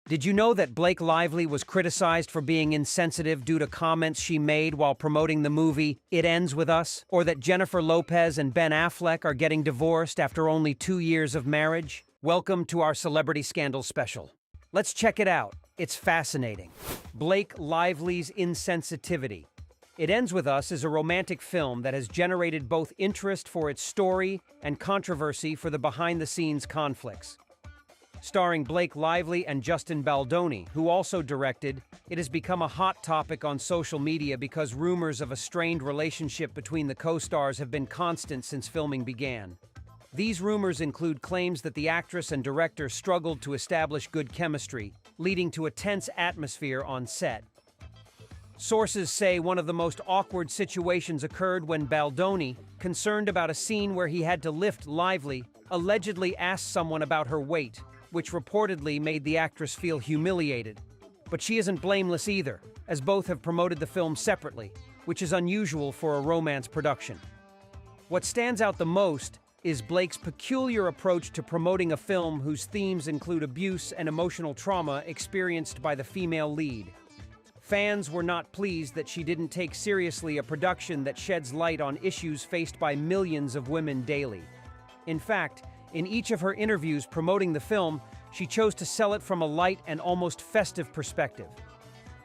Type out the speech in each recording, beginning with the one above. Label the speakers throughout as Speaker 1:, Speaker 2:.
Speaker 1: Did you know that Blake Lively was criticized for being insensitive due to comments she made while promoting the movie It Ends With Us? Or that Jennifer Lopez and Ben Affleck are getting divorced after only 2 years of marriage? Welcome to our Celebrity Scandal special. Let's check it out. It's fascinating. Blake Lively's insensitivity. It Ends With Us is a romantic film that has generated both interest for its story and controversy for the behind-the-scenes conflicts. Starring Blake Lively and Justin Baldoni, who also directed, it has become a hot topic on social media because rumors of a strained relationship between the co-stars have been constant since filming began. These rumors include claims that the actress and director struggled to establish good chemistry, leading to a tense atmosphere on set. Sources say one of the most awkward situations occurred when Baldoni, concerned about a scene where he had to lift Lively, allegedly asked someone about her weight, which reportedly made the actress feel humiliated. But she isn't blameless either, as both have promoted the film separately, which is unusual for a romance production. What stands out the most is Blake's peculiar approach to promoting a film whose themes include abuse and emotional trauma experienced by the female lead. Fans were not pleased that she didn't take seriously a production that sheds light on issues faced by millions of women daily. In fact, in each of her interviews promoting the film, she chose to sell it from a light and almost festive perspective.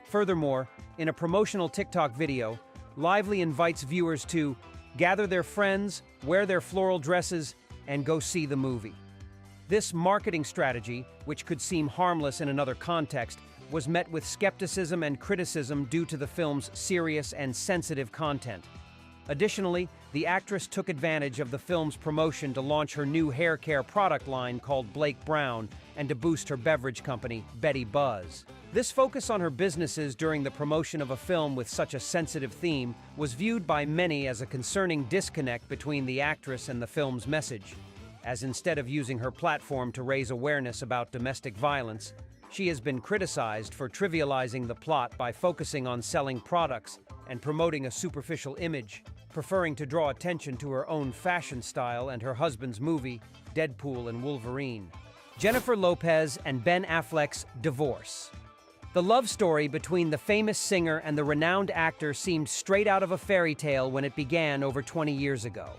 Speaker 1: Furthermore, in a promotional TikTok video, Lively invites viewers to gather their friends, wear their floral dresses, and go see the movie. This marketing strategy, which could seem harmless in another context, was met with skepticism and criticism due to the film's serious and sensitive content. Additionally, the actress took advantage of the film's promotion to launch her new hair care product line called Blake Brown and to boost her beverage company, Betty Buzz. This focus on her businesses during the promotion of a film with such a sensitive theme was viewed by many as a concerning disconnect between the actress and the film's message, as instead of using her platform to raise awareness about domestic violence, she has been criticized for trivializing the plot by focusing on selling products and promoting a superficial image, preferring to draw attention to her own fashion style and her husband's movie, Deadpool and Wolverine. Jennifer Lopez and Ben Affleck's divorce. The love story between the famous singer and the renowned actor seemed straight out of a fairy tale when it began over 20 years ago.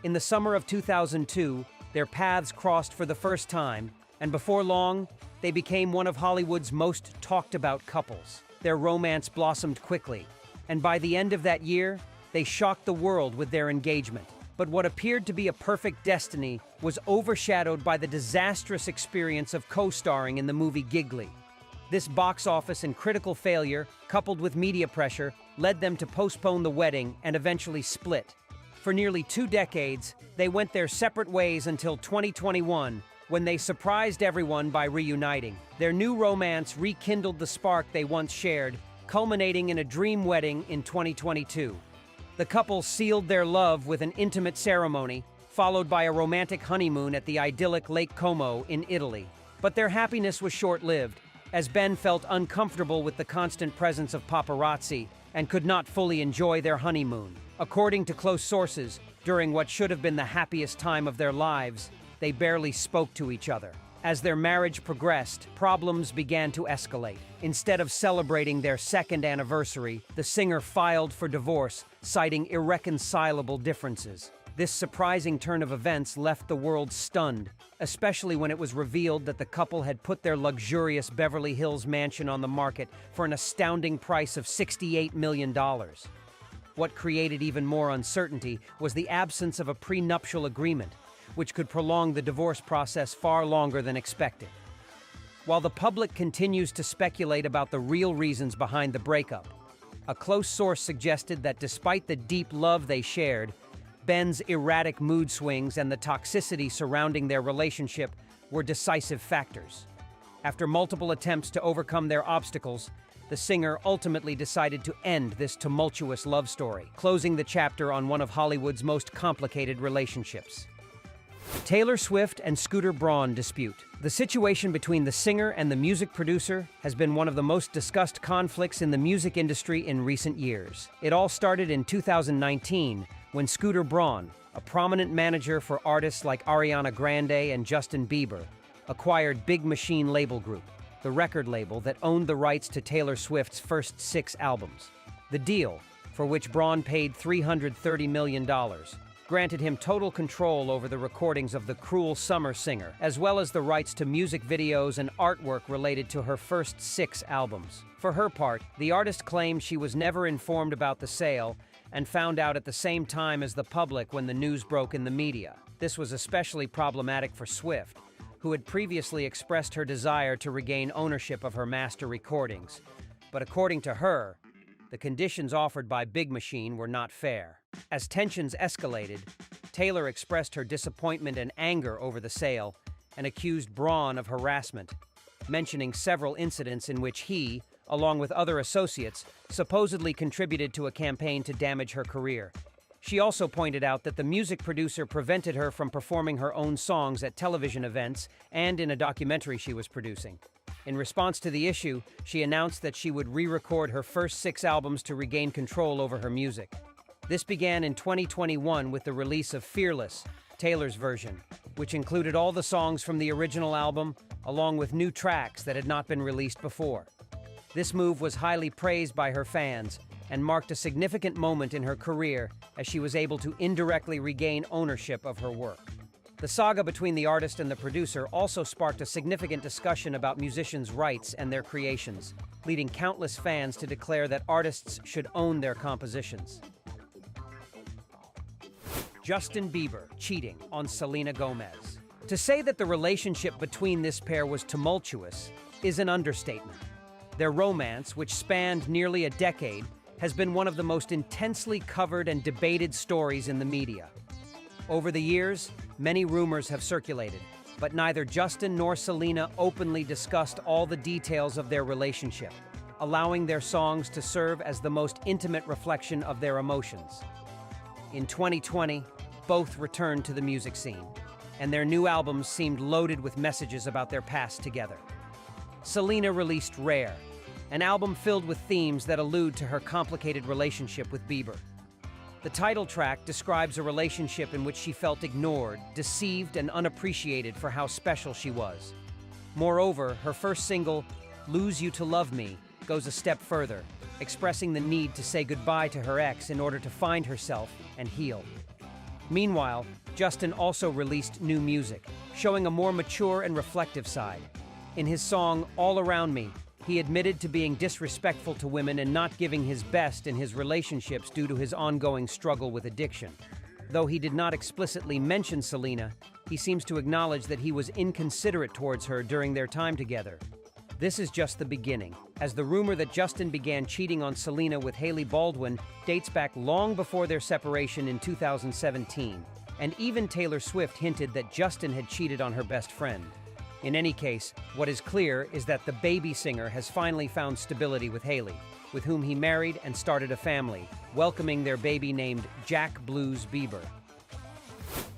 Speaker 1: In the summer of 2002, their paths crossed for the first time, and before long, they became one of Hollywood's most talked-about couples. Their romance blossomed quickly, and by the end of that year, they shocked the world with their engagement. But what appeared to be a perfect destiny was overshadowed by the disastrous experience of co-starring in the movie Giggly. This box office and critical failure, coupled with media pressure, led them to postpone the wedding and eventually split. For nearly 2 decades, they went their separate ways until 2021, when they surprised everyone by reuniting. Their new romance rekindled the spark they once shared, culminating in a dream wedding in 2022. The couple sealed their love with an intimate ceremony, followed by a romantic honeymoon at the idyllic Lake Como in Italy. But their happiness was short-lived, as Ben felt uncomfortable with the constant presence of paparazzi and could not fully enjoy their honeymoon. According to close sources, during what should have been the happiest time of their lives, they barely spoke to each other. As their marriage progressed, problems began to escalate. Instead of celebrating their second anniversary, the singer filed for divorce, citing irreconcilable differences. This surprising turn of events left the world stunned, especially when it was revealed that the couple had put their luxurious Beverly Hills mansion on the market for an astounding price of $68 million. What created even more uncertainty was the absence of a prenuptial agreement, which could prolong the divorce process far longer than expected. While the public continues to speculate about the real reasons behind the breakup, a close source suggested that despite the deep love they shared, Ben's erratic mood swings and the toxicity surrounding their relationship were decisive factors. After multiple attempts to overcome their obstacles, the singer ultimately decided to end this tumultuous love story, closing the chapter on one of Hollywood's most complicated relationships. Taylor Swift and Scooter Braun dispute. The situation between the singer and the music producer has been one of the most discussed conflicts in the music industry in recent years. It all started in 2019 when Scooter Braun, a prominent manager for artists like Ariana Grande and Justin Bieber, acquired Big Machine Label Group. the record label that owned the rights to Taylor Swift's first 6 albums. The deal, for which Braun paid $330 million, granted him total control over the recordings of the Cruel Summer singer, as well as the rights to music videos and artwork related to her first 6 albums. For her part, the artist claimed she was never informed about the sale and found out at the same time as the public when the news broke in the media. This was especially problematic for Swift, who had previously expressed her desire to regain ownership of her master recordings. But according to her, the conditions offered by Big Machine were not fair. As tensions escalated, Taylor expressed her disappointment and anger over the sale and accused Braun of harassment, mentioning several incidents in which he, along with other associates, supposedly contributed to a campaign to damage her career. She also pointed out that the music producer prevented her from performing her own songs at television events and in a documentary she was producing. In response to the issue, she announced that she would re-record her first 6 albums to regain control over her music. This began in 2021 with the release of Fearless, Taylor's version, which included all the songs from the original album, along with new tracks that had not been released before. This move was highly praised by her fans and marked a significant moment in her career as she was able to indirectly regain ownership of her work. The saga between the artist and the producer also sparked a significant discussion about musicians' rights and their creations, leading countless fans to declare that artists should own their compositions. Justin Bieber cheating on Selena Gomez. To say that the relationship between this pair was tumultuous is an understatement. Their romance, which spanned nearly a decade, has been one of the most intensely covered and debated stories in the media. Over the years, many rumors have circulated, but neither Justin nor Selena openly discussed all the details of their relationship, allowing their songs to serve as the most intimate reflection of their emotions. In 2020, both returned to the music scene, and their new albums seemed loaded with messages about their past together. Selena released Rare, an album filled with themes that allude to her complicated relationship with Bieber. The title track describes a relationship in which she felt ignored, deceived, and unappreciated for how special she was. Moreover, her first single, Lose You to Love Me, goes a step further, expressing the need to say goodbye to her ex in order to find herself and heal. Meanwhile, Justin also released new music, showing a more mature and reflective side. In his song, All Around Me, he admitted to being disrespectful to women and not giving his best in his relationships due to his ongoing struggle with addiction. Though he did not explicitly mention Selena, he seems to acknowledge that he was inconsiderate towards her during their time together. This is just the beginning, as the rumor that Justin began cheating on Selena with Hailey Baldwin dates back long before their separation in 2017, and even Taylor Swift hinted that Justin had cheated on her best friend. In any case, what is clear is that the baby singer has finally found stability with Hailey, with whom he married and started a family, welcoming their baby named Jack Blues Bieber.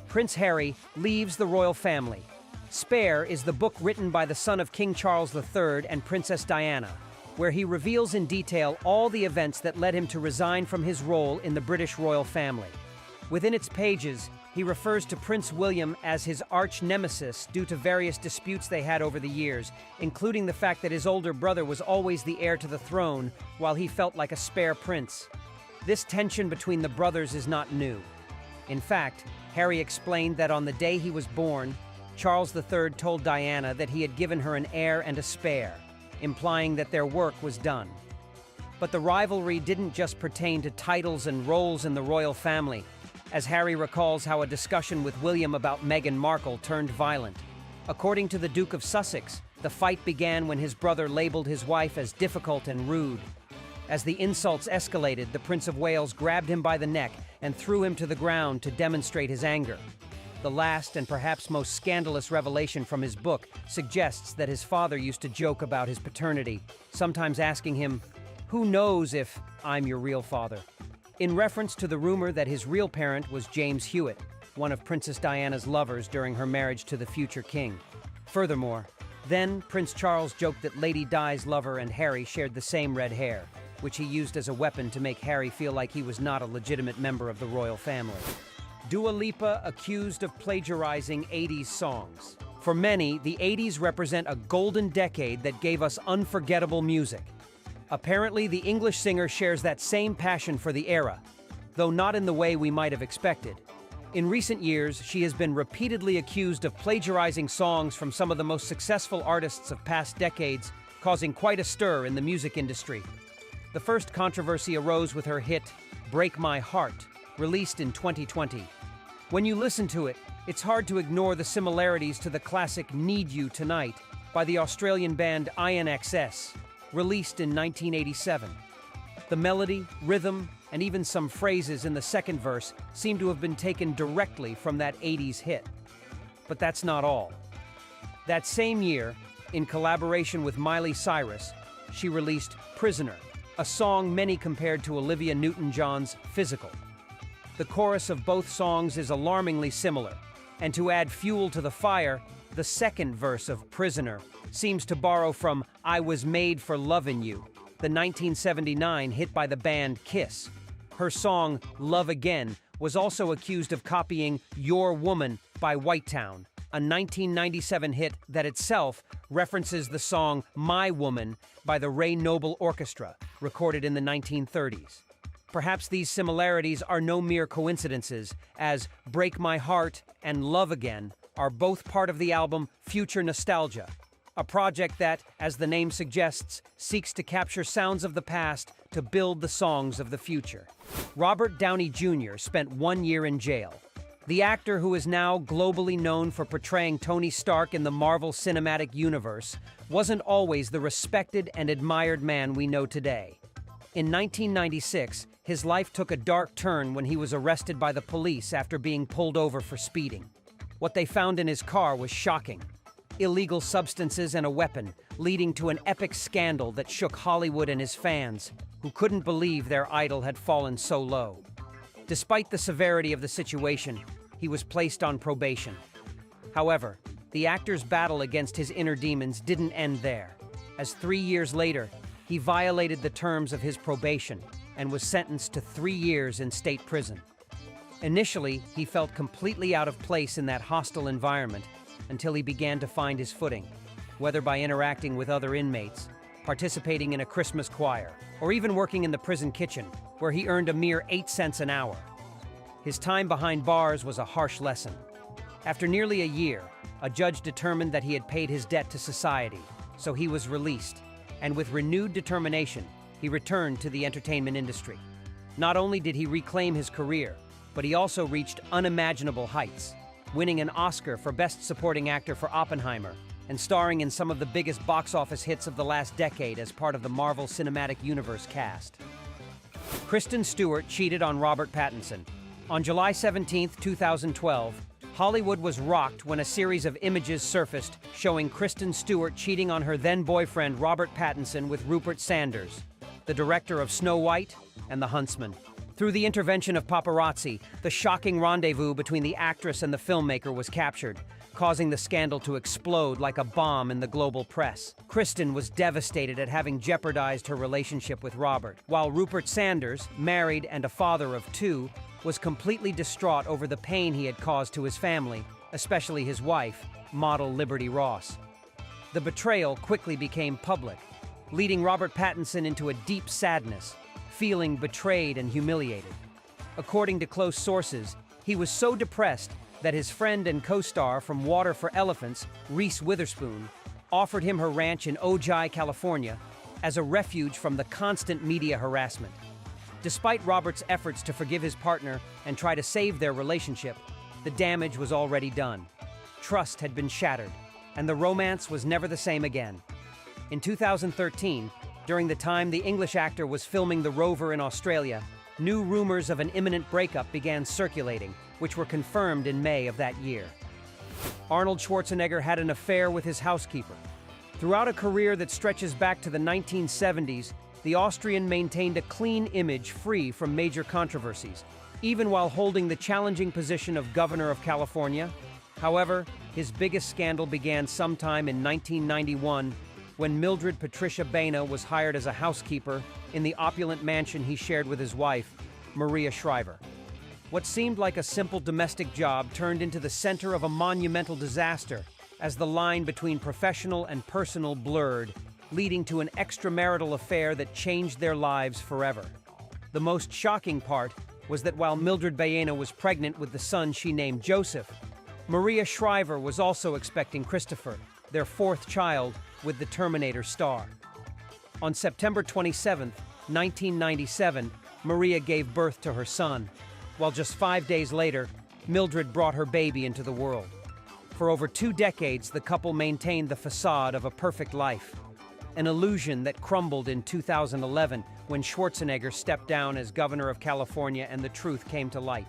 Speaker 1: Prince Harry leaves the royal family. Spare is the book written by the son of King Charles III and Princess Diana, where he reveals in detail all the events that led him to resign from his role in the British royal family. Within its pages, he refers to Prince William as his arch-nemesis due to various disputes they had over the years, including the fact that his older brother was always the heir to the throne, while he felt like a spare prince. This tension between the brothers is not new. In fact, Harry explained that on the day he was born, Charles III told Diana that he had given her an heir and a spare, implying that their work was done. But the rivalry didn't just pertain to titles and roles in the royal family, as Harry recalls how a discussion with William about Meghan Markle turned violent. According to the Duke of Sussex, the fight began when his brother labeled his wife as difficult and rude. As the insults escalated, the Prince of Wales grabbed him by the neck and threw him to the ground to demonstrate his anger. The last and perhaps most scandalous revelation from his book suggests that his father used to joke about his paternity, sometimes asking him, "Who knows if I'm your real father?" in reference to the rumor that his real parent was James Hewitt, one of Princess Diana's lovers during her marriage to the future king. Furthermore, then Prince Charles joked that Lady Di's lover and Harry shared the same red hair, which he used as a weapon to make Harry feel like he was not a legitimate member of the royal family. Dua Lipa accused of plagiarizing 80s songs. For many, the 80s represent a golden decade that gave us unforgettable music. Apparently, the English singer shares that same passion for the era, though not in the way we might have expected. In recent years, she has been repeatedly accused of plagiarizing songs from some of the most successful artists of past decades, causing quite a stir in the music industry. The first controversy arose with her hit, "Break My Heart," released in 2020. When you listen to it, it's hard to ignore the similarities to the classic "Need You Tonight" by the Australian band INXS, released in 1987. The melody, rhythm, and even some phrases in the second verse seem to have been taken directly from that 80s hit. But that's not all. That same year, in collaboration with Miley Cyrus, she released "Prisoner," a song many compared to Olivia Newton-John's "Physical." The chorus of both songs is alarmingly similar, and to add fuel to the fire, the second verse of "Prisoner" seems to borrow from "I Was Made for Lovin' You," the 1979 hit by the band Kiss. Her song "Love Again" was also accused of copying "Your Woman" by Whitetown, a 1997 hit that itself references the song "My Woman" by the Ray Noble Orchestra, recorded in the 1930s. Perhaps these similarities are no mere coincidences, as "Break My Heart" and "Love Again" are both part of the album Future Nostalgia, a project that, as the name suggests, seeks to capture sounds of the past to build the songs of the future. Robert Downey Jr. spent 1 year in jail. The actor, who is now globally known for portraying Tony Stark in the Marvel Cinematic Universe, wasn't always the respected and admired man we know today. In 1996, his life took a dark turn when he was arrested by the police after being pulled over for speeding. What they found in his car was shocking: illegal substances and a weapon, leading to an epic scandal that shook Hollywood and his fans, who couldn't believe their idol had fallen so low. Despite the severity of the situation, he was placed on probation. However, the actor's battle against his inner demons didn't end there, as 3 years later, he violated the terms of his probation and was sentenced to 3 years in state prison. Initially, he felt completely out of place in that hostile environment until he began to find his footing, whether by interacting with other inmates, participating in a Christmas choir, or even working in the prison kitchen, where he earned a mere 8 cents an hour. His time behind bars was a harsh lesson. After nearly a year, a judge determined that he had paid his debt to society, so he was released, and with renewed determination, he returned to the entertainment industry. Not only did he reclaim his career, but he also reached unimaginable heights, winning an Oscar for Best Supporting Actor for Oppenheimer, and starring in some of the biggest box office hits of the last decade as part of the Marvel Cinematic Universe cast. Kristen Stewart cheated on Robert Pattinson. On July 17, 2012, Hollywood was rocked when a series of images surfaced showing Kristen Stewart cheating on her then-boyfriend Robert Pattinson with Rupert Sanders, the director of Snow White and The Huntsman. Through the intervention of paparazzi, the shocking rendezvous between the actress and the filmmaker was captured, causing the scandal to explode like a bomb in the global press. Kristen was devastated at having jeopardized her relationship with Robert, while Rupert Sanders, married and a father of 2, was completely distraught over the pain he had caused to his family, especially his wife, model Liberty Ross. The betrayal quickly became public, leading Robert Pattinson into a deep sadness, feeling betrayed and humiliated. According to close sources, he was so depressed that his friend and co-star from Water for Elephants, Reese Witherspoon, offered him her ranch in Ojai, California, as a refuge from the constant media harassment. Despite Robert's efforts to forgive his partner and try to save their relationship, the damage was already done. Trust had been shattered, and the romance was never the same again. In 2013, during the time the English actor was filming The Rover in Australia, new rumors of an imminent breakup began circulating, which were confirmed in May of that year. Arnold Schwarzenegger had an affair with his housekeeper. Throughout a career that stretches back to the 1970s, the Austrian maintained a clean image free from major controversies, even while holding the challenging position of governor of California. However, his biggest scandal began sometime in 1991 when Mildred Patricia Baena was hired as a housekeeper in the opulent mansion he shared with his wife, Maria Shriver. What seemed like a simple domestic job turned into the center of a monumental disaster as the line between professional and personal blurred, leading to an extramarital affair that changed their lives forever. The most shocking part was that while Mildred Baena was pregnant with the son she named Joseph, Maria Shriver was also expecting Christopher, their fourth child, with the Terminator star. On September 27, 1997, Maria gave birth to her son, while just 5 days later, Mildred brought her baby into the world. For over 2 decades, the couple maintained the facade of a perfect life, an illusion that crumbled in 2011 when Schwarzenegger stepped down as governor of California and the truth came to light.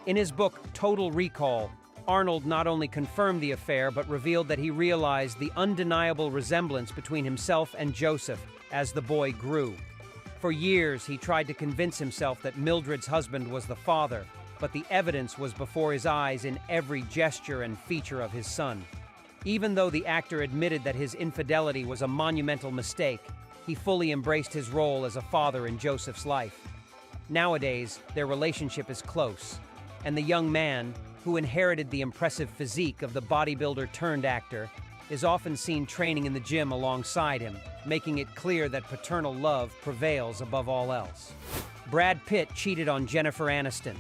Speaker 1: In his book, Total Recall, Arnold not only confirmed the affair but revealed that he realized the undeniable resemblance between himself and Joseph as the boy grew. For years, he tried to convince himself that Mildred's husband was the father, but the evidence was before his eyes in every gesture and feature of his son. Even though the actor admitted that his infidelity was a monumental mistake, he fully embraced his role as a father in Joseph's life. Nowadays, their relationship is close, and the young man, who inherited the impressive physique of the bodybuilder-turned-actor, is often seen training in the gym alongside him, making it clear that paternal love prevails above all else. Brad Pitt cheated on Jennifer Aniston.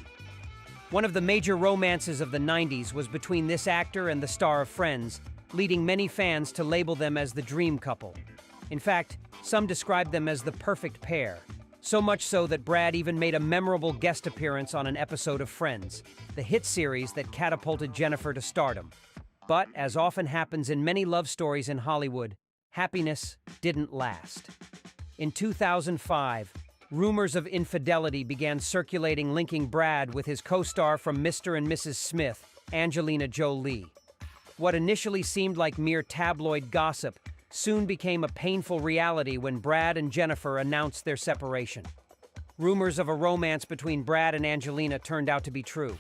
Speaker 1: One of the major romances of the 90s was between this actor and the star of Friends, leading many fans to label them as the dream couple. In fact, some described them as the perfect pair. So much so that Brad even made a memorable guest appearance on an episode of Friends, the hit series that catapulted Jennifer to stardom. But, as often happens in many love stories in Hollywood, happiness didn't last. In 2005, rumors of infidelity began circulating linking Brad with his co-star from Mr. and Mrs. Smith, Angelina Jolie. What initially seemed like mere tabloid gossip soon became a painful reality when Brad and Jennifer announced their separation. Rumors of a romance between Brad and Angelina turned out to be true.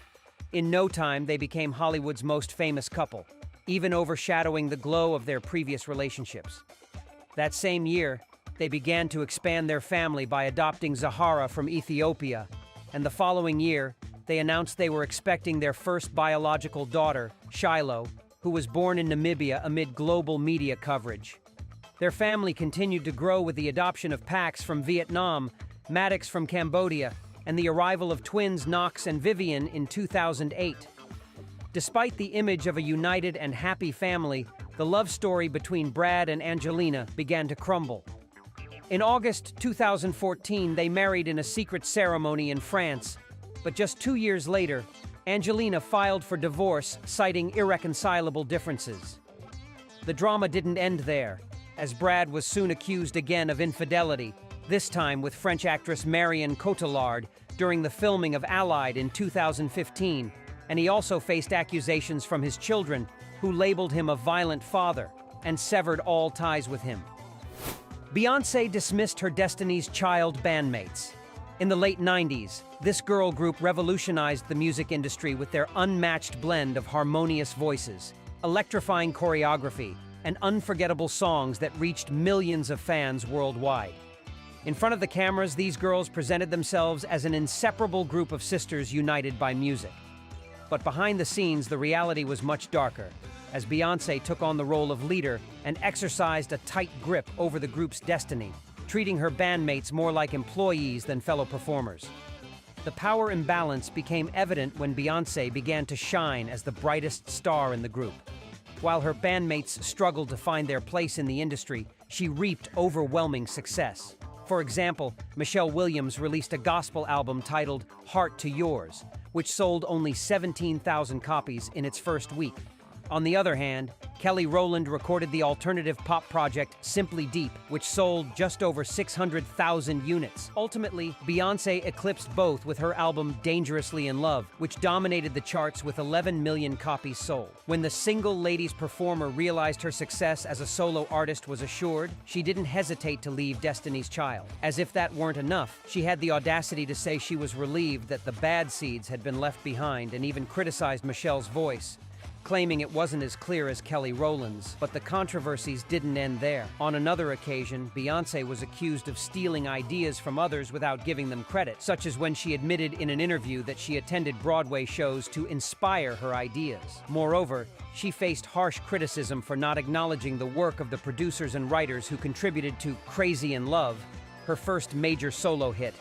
Speaker 1: In no time, they became Hollywood's most famous couple, even overshadowing the glow of their previous relationships. That same year, they began to expand their family by adopting Zahara from Ethiopia, and the following year, they announced they were expecting their first biological daughter, Shiloh, who was born in Namibia amid global media coverage. Their family continued to grow with the adoption of Pax from Vietnam, Maddox from Cambodia, and the arrival of twins Knox and Vivian in 2008. Despite the image of a united and happy family, the love story between Brad and Angelina began to crumble. In August 2014, they married in a secret ceremony in France, but just 2 years later, Angelina filed for divorce, citing irreconcilable differences. The drama didn't end there, as Brad was soon accused again of infidelity, this time with French actress Marion Cotillard during the filming of Allied in 2015, and he also faced accusations from his children, who labeled him a violent father and severed all ties with him. Beyoncé dismissed her Destiny's Child bandmates. In the late 90s, this girl group revolutionized the music industry with their unmatched blend of harmonious voices, electrifying choreography, and unforgettable songs that reached millions of fans worldwide. In front of the cameras, these girls presented themselves as an inseparable group of sisters united by music. But behind the scenes, the reality was much darker, as Beyoncé took on the role of leader and exercised a tight grip over the group's destiny, treating her bandmates more like employees than fellow performers. The power imbalance became evident when Beyoncé began to shine as the brightest star in the group. While her bandmates struggled to find their place in the industry, she reaped overwhelming success. For example, Michelle Williams released a gospel album titled Heart to Yours, which sold only 17,000 copies in its first week. On the other hand, Kelly Rowland recorded the alternative pop project Simply Deep, which sold just over 600,000 units. Ultimately, Beyoncé eclipsed both with her album Dangerously in Love, which dominated the charts with 11 million copies sold. When the single ladies performer realized her success as a solo artist was assured, she didn't hesitate to leave Destiny's Child. As if that weren't enough, she had the audacity to say she was relieved that the bad seeds had been left behind and even criticized Michelle's voice, claiming it wasn't as clear as Kelly Rowland's. But the controversies didn't end there. On another occasion, Beyoncé was accused of stealing ideas from others without giving them credit, such as when she admitted in an interview that she attended Broadway shows to inspire her ideas. Moreover, she faced harsh criticism for not acknowledging the work of the producers and writers who contributed to Crazy in Love, her first major solo hit,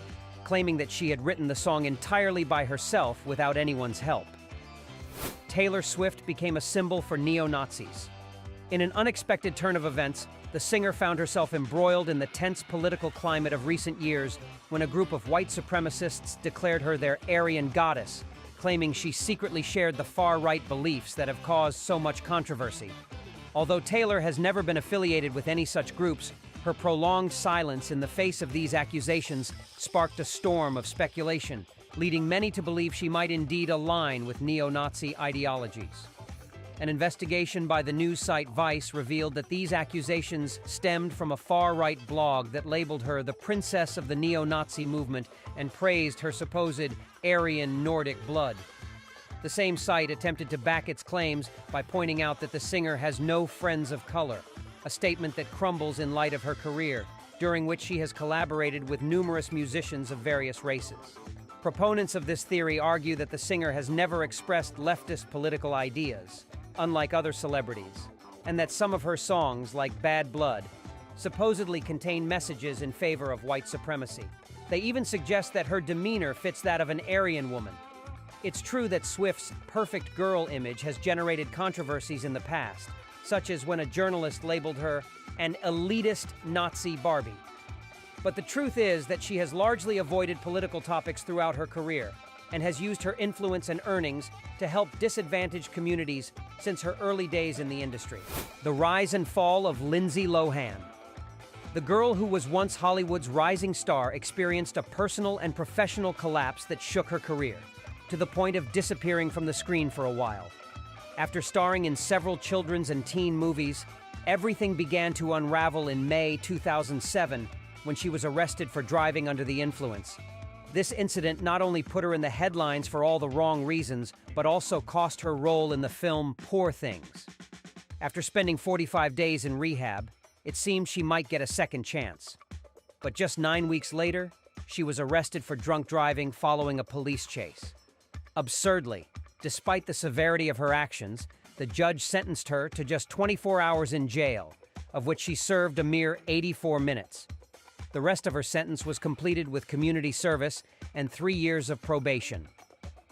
Speaker 1: claiming that she had written the song entirely by herself without anyone's help. Taylor Swift became a symbol for neo-Nazis. In an unexpected turn of events, the singer found herself embroiled in the tense political climate of recent years when a group of white supremacists declared her their Aryan goddess, claiming she secretly shared the far-right beliefs that have caused so much controversy. Although Taylor has never been affiliated with any such groups, her prolonged silence in the face of these accusations sparked a storm of speculation, leading many to believe she might indeed align with neo-Nazi ideologies. An investigation by the news site Vice revealed that these accusations stemmed from a far-right blog that labeled her the princess of the neo-Nazi movement and praised her supposed Aryan Nordic blood. The same site attempted to back its claims by pointing out that the singer has no friends of color, a statement that crumbles in light of her career, during which she has collaborated with numerous musicians of various races. Proponents of this theory argue that the singer has never expressed leftist political ideas, unlike other celebrities, and that some of her songs, like Bad Blood, supposedly contain messages in favor of white supremacy. They even suggest that her demeanor fits that of an Aryan woman. It's true that Swift's perfect girl image has generated controversies in the past, such as when a journalist labeled her an elitist Nazi Barbie. But the truth is that she has largely avoided political topics throughout her career and has used her influence and earnings to help disadvantaged communities since her early days in the industry. The rise and fall of Lindsay Lohan. The girl who was once Hollywood's rising star experienced a personal and professional collapse that shook her career, to the point of disappearing from the screen for a while. After starring in several children's and teen movies, everything began to unravel in May 2007 when she was arrested for driving under the influence. This incident not only put her in the headlines for all the wrong reasons, but also cost her role in the film Poor Things. After spending 45 days in rehab, it seemed she might get a second chance. But just 9 weeks later, she was arrested for drunk driving following a police chase. Absurdly, despite the severity of her actions, the judge sentenced her to just 24 hours in jail, of which she served a mere 84 minutes. The rest of her sentence was completed with community service and 3 years of probation.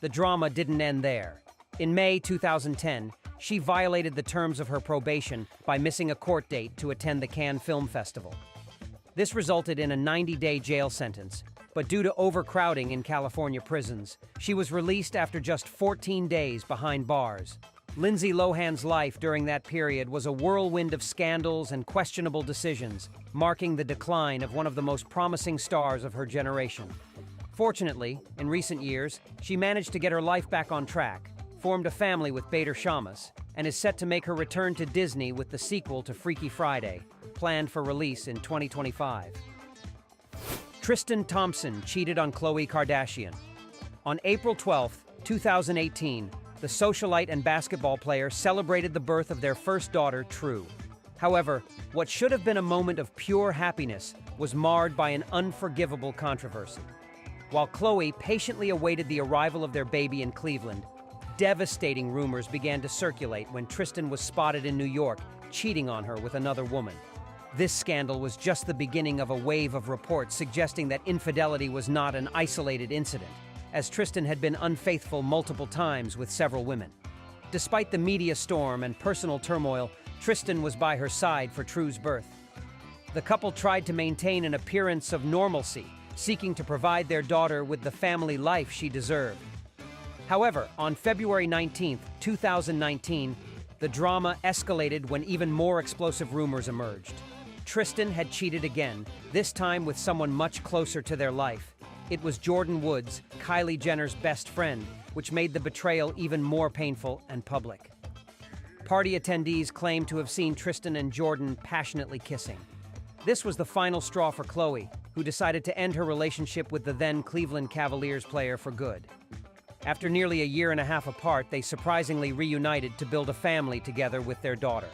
Speaker 1: The drama didn't end there. In May 2010, she violated the terms of her probation by missing a court date to attend the Cannes Film Festival. This resulted in a 90-day jail sentence, but due to overcrowding in California prisons, she was released after just 14 days behind bars. Lindsay Lohan's life during that period was a whirlwind of scandals and questionable decisions, marking the decline of one of the most promising stars of her generation. Fortunately, in recent years, she managed to get her life back on track, formed a family with Bader Shammas, and is set to make her return to Disney with the sequel to Freaky Friday, planned for release in 2025. Tristan Thompson cheated on Khloe Kardashian. On April 12, 2018, the socialite and basketball player celebrated the birth of their first daughter, True. However, what should have been a moment of pure happiness was marred by an unforgivable controversy. While Khloe patiently awaited the arrival of their baby in Cleveland, devastating rumors began to circulate when Tristan was spotted in New York cheating on her with another woman. This scandal was just the beginning of a wave of reports suggesting that infidelity was not an isolated incident, as Tristan had been unfaithful multiple times with several women. Despite the media storm and personal turmoil, Tristan was by her side for True's birth. The couple tried to maintain an appearance of normalcy, seeking to provide their daughter with the family life she deserved. However, on February 19, 2019, the drama escalated when even more explosive rumors emerged. Tristan had cheated again, this time with someone much closer to their life. It was Jordyn Woods, Kylie Jenner's best friend, which made the betrayal even more painful and public. Party attendees claimed to have seen Tristan and Jordyn passionately kissing. This was the final straw for Khloe, who decided to end her relationship with the then Cleveland Cavaliers player for good. After nearly a year and a half apart, they surprisingly reunited to build a family together with their daughter.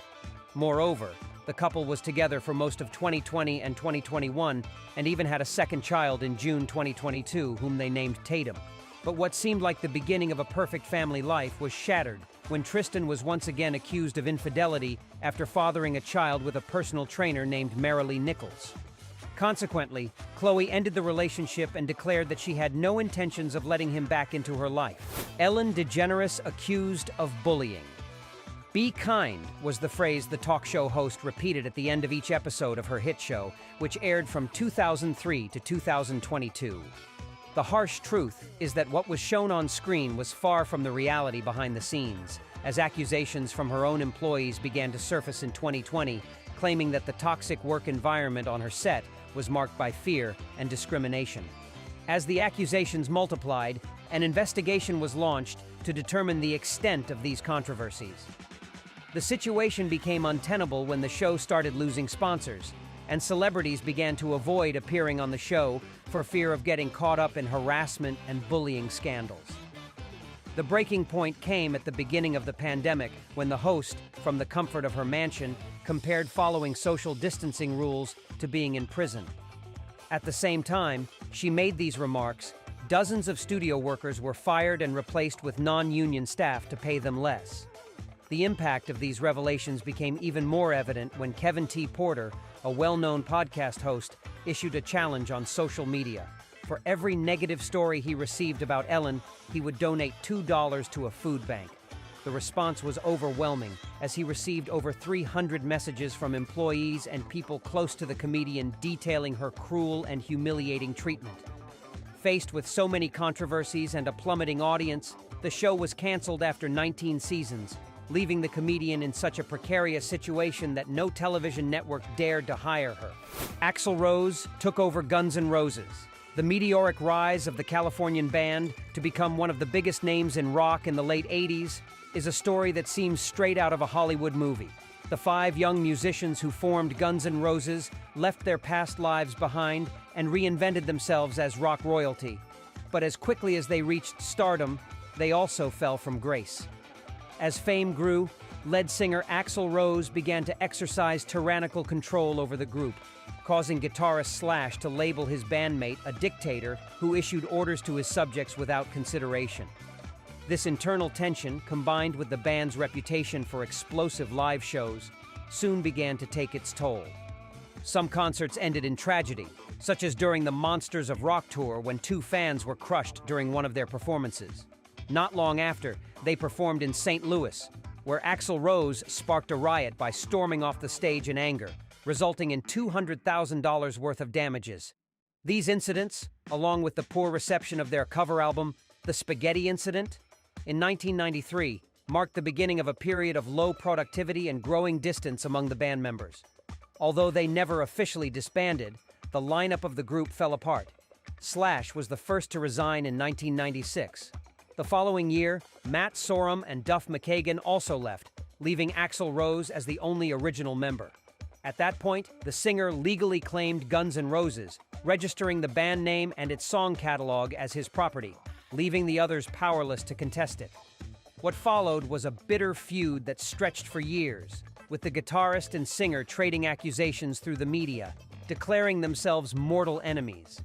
Speaker 1: Moreover, the couple was together for most of 2020 and 2021 and even had a second child in June 2022, whom they named Tatum. But what seemed like the beginning of a perfect family life was shattered when Tristan was once again accused of infidelity after fathering a child with a personal trainer named Marilee Nichols. Consequently, Khloe ended the relationship and declared that she had no intentions of letting him back into her life. Ellen DeGeneres accused of bullying. "Be kind" was the phrase the talk show host repeated at the end of each episode of her hit show, which aired from 2003 to 2022. The harsh truth is that what was shown on screen was far from the reality behind the scenes, as accusations from her own employees began to surface in 2020, claiming that the toxic work environment on her set was marked by fear and discrimination. As the accusations multiplied, an investigation was launched to determine the extent of these controversies. The situation became untenable when the show started losing sponsors, and celebrities began to avoid appearing on the show for fear of getting caught up in harassment and bullying scandals. The breaking point came at the beginning of the pandemic when the host, from the comfort of her mansion, compared following social distancing rules to being in prison. At the same time she made these remarks, dozens of studio workers were fired and replaced with non-union staff to pay them less. The impact of these revelations became even more evident when Kevin T. Porter, a well-known podcast host, issued a challenge on social media. For every negative story he received about Ellen, he would donate $2 to a food bank. The response was overwhelming, as he received over 300 messages from employees and people close to the comedian detailing her cruel and humiliating treatment. Faced with so many controversies and a plummeting audience, the show was canceled after 19 seasons, leaving the comedian in such a precarious situation that no television network dared to hire her. Axl Rose took over Guns N' Roses. The meteoric rise of the Californian band to become one of the biggest names in rock in the late 80s is a story that seems straight out of a Hollywood movie. The 5 young musicians who formed Guns N' Roses left their past lives behind and reinvented themselves as rock royalty. But as quickly as they reached stardom, they also fell from grace. As fame grew, lead singer Axl Rose began to exercise tyrannical control over the group, causing guitarist Slash to label his bandmate a dictator who issued orders to his subjects without consideration. This internal tension, combined with the band's reputation for explosive live shows, soon began to take its toll. Some concerts ended in tragedy, such as during the Monsters of Rock tour when 2 fans were crushed during one of their performances. Not long after, they performed in St. Louis, where Axl Rose sparked a riot by storming off the stage in anger, resulting in $200,000 worth of damages. These incidents, along with the poor reception of their cover album, The Spaghetti Incident, in 1993, marked the beginning of a period of low productivity and growing distance among the band members. Although they never officially disbanded, the lineup of the group fell apart. Slash was the first to resign in 1996. The following year, Matt Sorum and Duff McKagan also left, leaving Axl Rose as the only original member. At that point, the singer legally claimed Guns N' Roses, registering the band name and its song catalog as his property, leaving the others powerless to contest it. What followed was a bitter feud that stretched for years, with the guitarist and singer trading accusations through the media, declaring themselves mortal enemies.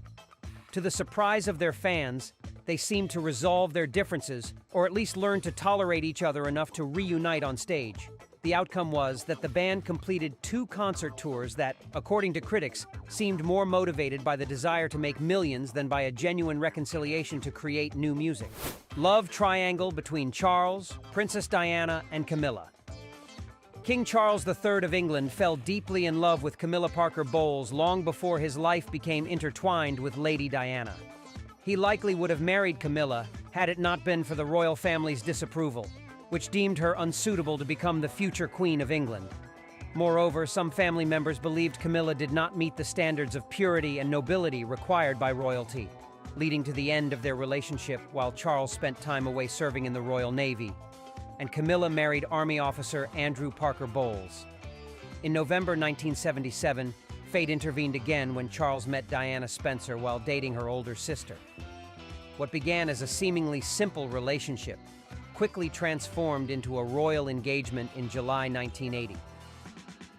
Speaker 1: To the surprise of their fans, they seemed to resolve their differences, or at least learn to tolerate each other enough to reunite on stage. The outcome was that the band completed 2 concert tours that, according to critics, seemed more motivated by the desire to make millions than by a genuine reconciliation to create new music. Love triangle between Charles, Princess Diana, and Camilla. King Charles III of England fell deeply in love with Camilla Parker Bowles long before his life became intertwined with Lady Diana. He likely would have married Camilla had it not been for the royal family's disapproval, which deemed her unsuitable to become the future Queen of England. Moreover, some family members believed Camilla did not meet the standards of purity and nobility required by royalty, leading to the end of their relationship while Charles spent time away serving in the Royal Navy, and Camilla married Army officer Andrew Parker Bowles. In November 1977, fate intervened again when Charles met Diana Spencer while dating her older sister. What began as a seemingly simple relationship quickly transformed into a royal engagement in July 1980.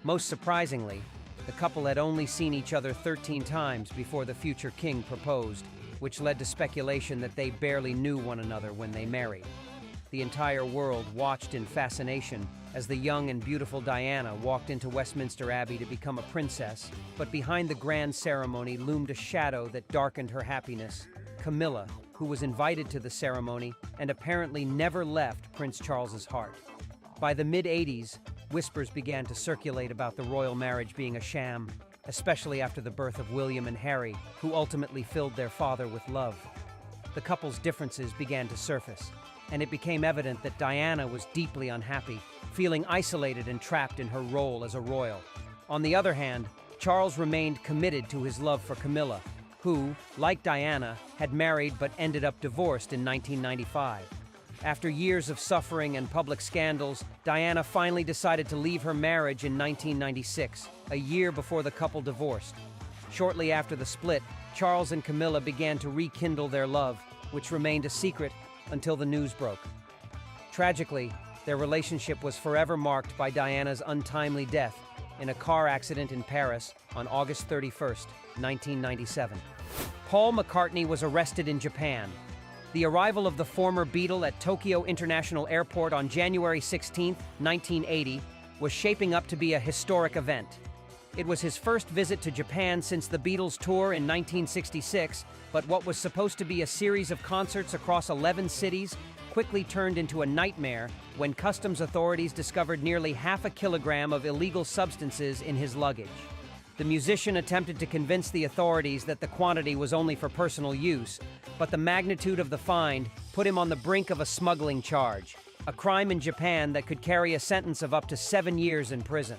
Speaker 1: Most surprisingly, the couple had only seen each other 13 times before the future king proposed, which led to speculation that they barely knew one another when they married. The entire world watched in fascination as the young and beautiful Diana walked into Westminster Abbey to become a princess, but behind the grand ceremony loomed a shadow that darkened her happiness: Camilla, who was invited to the ceremony and apparently never left Prince Charles's heart. By the mid-80s, whispers began to circulate about the royal marriage being a sham, especially after the birth of William and Harry, who ultimately filled their father with love. The couple's differences began to surface, and it became evident that Diana was deeply unhappy, feeling isolated and trapped in her role as a royal. On the other hand, Charles remained committed to his love for Camilla, who, like Diana, had married but ended up divorced in 1995. After years of suffering and public scandals, Diana finally decided to leave her marriage in 1996, a year before the couple divorced. Shortly after the split, Charles and Camilla began to rekindle their love, which remained a secret until the news broke. Tragically, their relationship was forever marked by Diana's untimely death in a car accident in Paris on August 31st, 1997. Paul McCartney was arrested in Japan. The arrival of the former Beatle at Tokyo International Airport on January 16, 1980, was shaping up to be a historic event. It was his first visit to Japan since the Beatles' tour in 1966, but what was supposed to be a series of concerts across 11 cities quickly turned into a nightmare when customs authorities discovered nearly half a kilogram of illegal substances in his luggage. The musician attempted to convince the authorities that the quantity was only for personal use, but the magnitude of the find put him on the brink of a smuggling charge, a crime in Japan that could carry a sentence of up to 7 years in prison.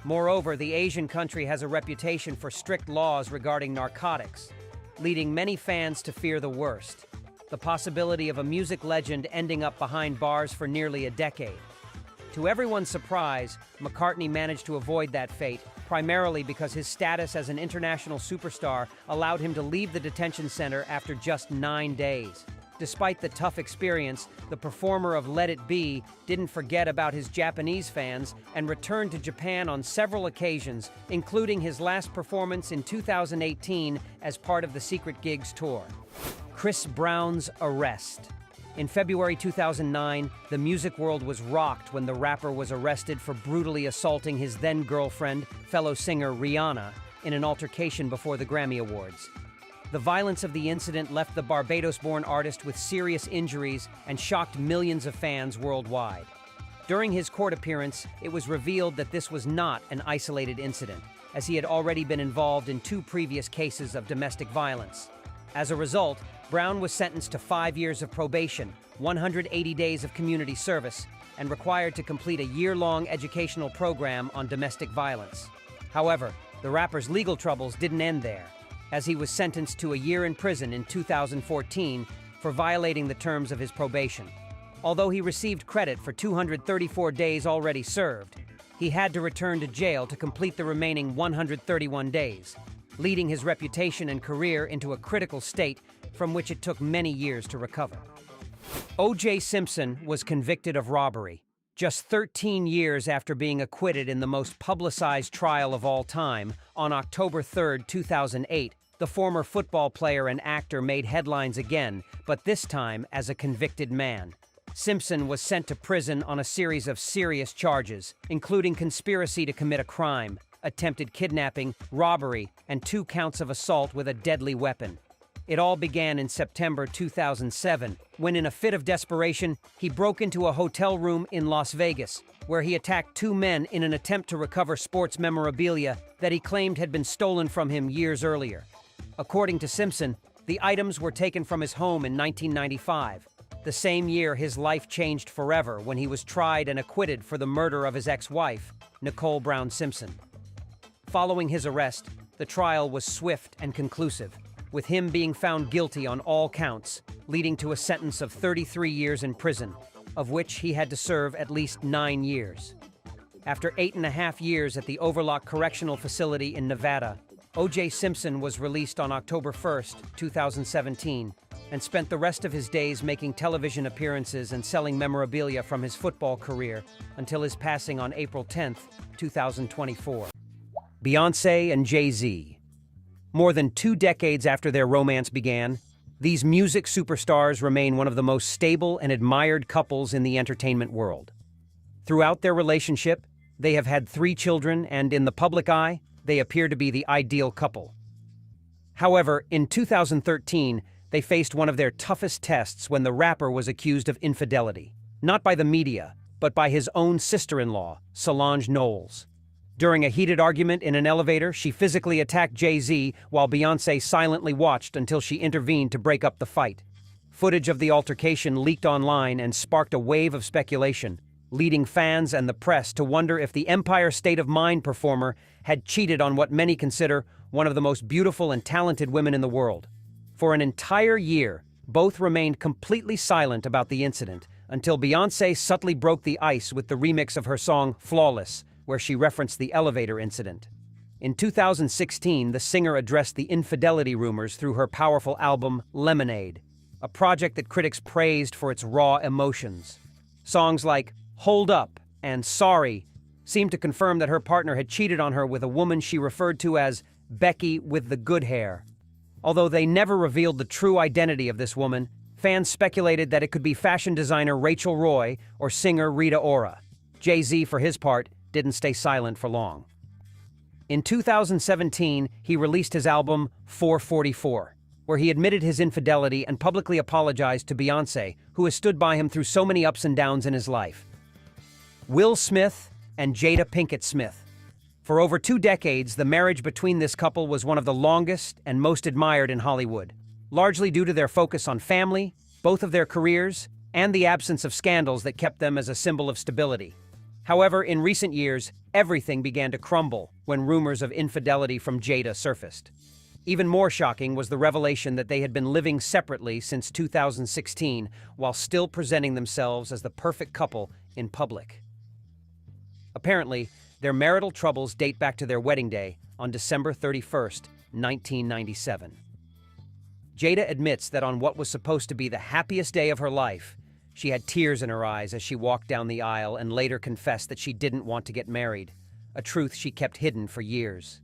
Speaker 1: Moreover, the Asian country has a reputation for strict laws regarding narcotics, leading many fans to fear the worst: the possibility of a music legend ending up behind bars for nearly a decade. To everyone's surprise, McCartney managed to avoid that fate, primarily because his status as an international superstar allowed him to leave the detention center after just 9 days. Despite the tough experience, the performer of Let It Be didn't forget about his Japanese fans and returned to Japan on several occasions, including his last performance in 2018 as part of the Secret Gigs tour. Chris Brown's arrest. In February 2009, the music world was rocked when the rapper was arrested for brutally assaulting his then-girlfriend, fellow singer Rihanna, in an altercation before the Grammy Awards. The violence of the incident left the Barbados-born artist with serious injuries and shocked millions of fans worldwide. During his court appearance, it was revealed that this was not an isolated incident, as he had already been involved in 2 previous cases of domestic violence. As a result, Brown was sentenced to 5 years of probation, 180 days of community service, and required to complete a year-long educational program on domestic violence. However, the rapper's legal troubles didn't end there, as he was sentenced to a year in prison in 2014 for violating the terms of his probation. Although he received credit for 234 days already served, he had to return to jail to complete the remaining 131 days, leading his reputation and career into a critical state from which it took many years to recover. O.J. Simpson was convicted of robbery. Just 13 years after being acquitted in the most publicized trial of all time, on October 3, 2008, the former football player and actor made headlines again, but this time as a convicted man. Simpson was sent to prison on a series of serious charges, including conspiracy to commit a crime, attempted kidnapping, robbery, and 2 counts of assault with a deadly weapon. It all began in September 2007, when in a fit of desperation, he broke into a hotel room in Las Vegas, where he attacked 2 men in an attempt to recover sports memorabilia that he claimed had been stolen from him years earlier. According to Simpson, the items were taken from his home in 1995, the same year his life changed forever when he was tried and acquitted for the murder of his ex-wife, Nicole Brown Simpson. Following his arrest, the trial was swift and conclusive, with him being found guilty on all counts, leading to a sentence of 33 years in prison, of which he had to serve at least 9 years. After 8.5 years at the Overlock Correctional Facility in Nevada, O.J. Simpson was released on October 1, 2017, and spent the rest of his days making television appearances and selling memorabilia from his football career until his passing on April 10, 2024. Beyoncé and Jay-Z. More than 2 decades after their romance began, these music superstars remain one of the most stable and admired couples in the entertainment world. Throughout their relationship, they have had 3 children, and in the public eye, they appear to be the ideal couple. However, in 2013, they faced one of their toughest tests when the rapper was accused of infidelity, not by the media, but by his own sister-in-law, Solange Knowles. During a heated argument in an elevator, she physically attacked Jay-Z while Beyoncé silently watched until she intervened to break up the fight. Footage of the altercation leaked online and sparked a wave of speculation, leading fans and the press to wonder if the Empire State of Mind performer had cheated on what many consider one of the most beautiful and talented women in the world. For an entire year, both remained completely silent about the incident until Beyoncé subtly broke the ice with the remix of her song Flawless, where she referenced the elevator incident. In 2016, the singer addressed the infidelity rumors through her powerful album Lemonade, a project that critics praised for its raw emotions. Songs like Hold Up and Sorry seemed to confirm that her partner had cheated on her with a woman she referred to as Becky with the good hair. Although they never revealed the true identity of this woman, fans speculated that it could be fashion designer Rachel Roy or singer Rita Ora. Jay-Z, for his part, didn't stay silent for long. In 2017, he released his album 444, where he admitted his infidelity and publicly apologized to Beyoncé, who has stood by him through so many ups and downs in his life. Will Smith and Jada Pinkett Smith. For over 2 decades, the marriage between this couple was one of the longest and most admired in Hollywood, largely due to their focus on family, both of their careers, and the absence of scandals that kept them as a symbol of stability. However, in recent years, everything began to crumble when rumors of infidelity from Jada surfaced. Even more shocking was the revelation that they had been living separately since 2016 while still presenting themselves as the perfect couple in public. Apparently, their marital troubles date back to their wedding day on December 31st, 1997. Jada admits that on what was supposed to be the happiest day of her life, she had tears in her eyes as she walked down the aisle and later confessed that she didn't want to get married, a truth she kept hidden for years.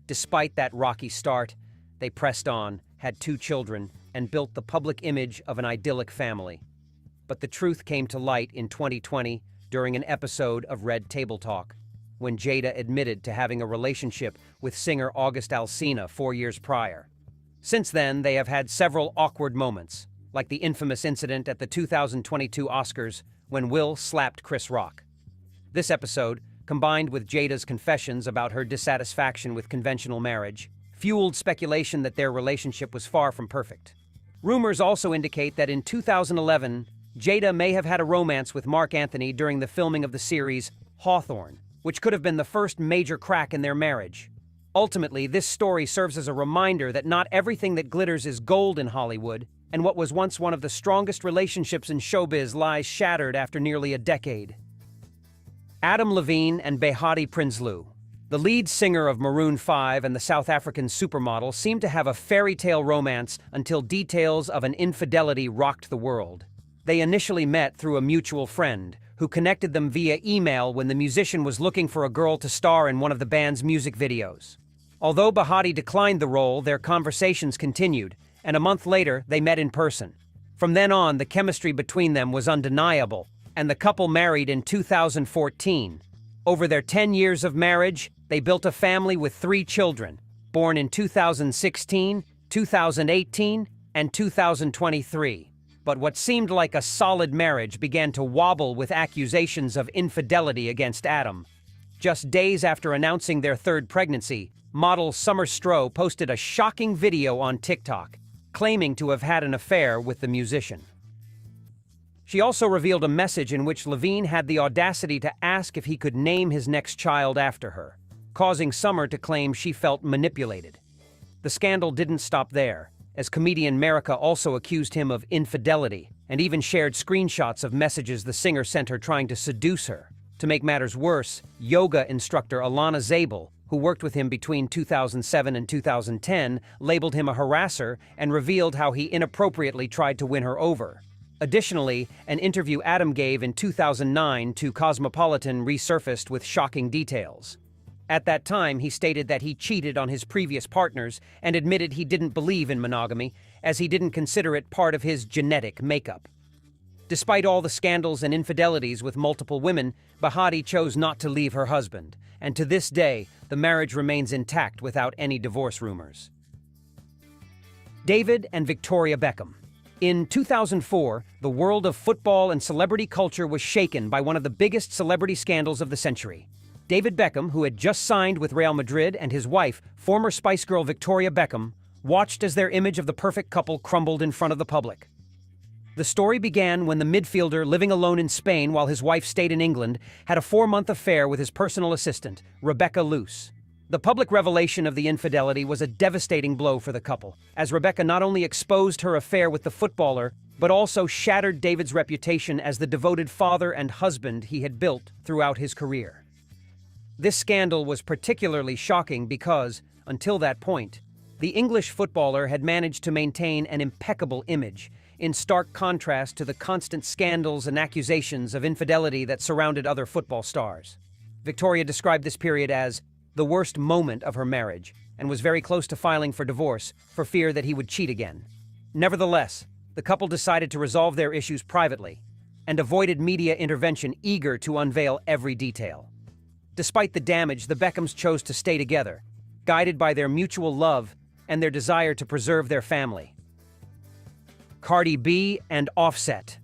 Speaker 1: Despite that rocky start, they pressed on, had 2 children, and built the public image of an idyllic family. But the truth came to light in 2020 during an episode of Red Table Talk, when Jada admitted to having a relationship with singer August Alsina 4 years prior. Since then, they have had several awkward moments, like the infamous incident at the 2022 Oscars when Will slapped Chris Rock. This episode, combined with Jada's confessions about her dissatisfaction with conventional marriage, fueled speculation that their relationship was far from perfect. Rumors also indicate that in 2011, Jada may have had a romance with Mark Anthony during the filming of the series Hawthorne, which could have been the first major crack in their marriage. Ultimately, this story serves as a reminder that not everything that glitters is gold in Hollywood, and what was once one of the strongest relationships in showbiz lies shattered after nearly a decade. Adam Levine and Behati Prinsloo. The lead singer of Maroon 5 and the South African supermodel seemed to have a fairy tale romance until details of an infidelity rocked the world. They initially met through a mutual friend, who connected them via email when the musician was looking for a girl to star in one of the band's music videos. Although Behati declined the role, their conversations continued, and a month later, they met in person. From then on, the chemistry between them was undeniable, and the couple married in 2014. Over their 10 years of marriage, they built a family with 3 children, born in 2016, 2018, and 2023. But what seemed like a solid marriage began to wobble with accusations of infidelity against Adam. Just days after announcing their 3rd pregnancy, model Summer Stroh posted a shocking video on TikTok, claiming to have had an affair with the musician. She also revealed a message in which Levine had the audacity to ask if he could name his next child after her, causing Summer to claim she felt manipulated. The scandal didn't stop there, as comedian Merica also accused him of infidelity and even shared screenshots of messages the singer sent her trying to seduce her. To make matters worse, yoga instructor Alana Zabel who worked with him between 2007 and 2010, labeled him a harasser and revealed how he inappropriately tried to win her over. Additionally, an interview Adam gave in 2009 to Cosmopolitan resurfaced with shocking details. At that time, he stated that he cheated on his previous partners and admitted he didn't believe in monogamy, as he didn't consider it part of his genetic makeup. Despite all the scandals and infidelities with multiple women, Bahati chose not to leave her husband, and to this day, the marriage remains intact without any divorce rumors. David and Victoria Beckham. In 2004, the world of football and celebrity culture was shaken by one of the biggest celebrity scandals of the century. David Beckham, who had just signed with Real Madrid, and his wife, former Spice Girl Victoria Beckham, watched as their image of the perfect couple crumbled in front of the public. The story began when the midfielder, living alone in Spain while his wife stayed in England, had a 4-month affair with his personal assistant, Rebecca Luce. The public revelation of the infidelity was a devastating blow for the couple, as Rebecca not only exposed her affair with the footballer, but also shattered David's reputation as the devoted father and husband he had built throughout his career. This scandal was particularly shocking because, until that point, the English footballer had managed to maintain an impeccable image, in stark contrast to the constant scandals and accusations of infidelity that surrounded other football stars. Victoria described this period as the worst moment of her marriage and was very close to filing for divorce for fear that he would cheat again. Nevertheless, the couple decided to resolve their issues privately and avoided media intervention, eager to unveil every detail. Despite the damage, the Beckhams chose to stay together, guided by their mutual love and their desire to preserve their family. Cardi B and Offset.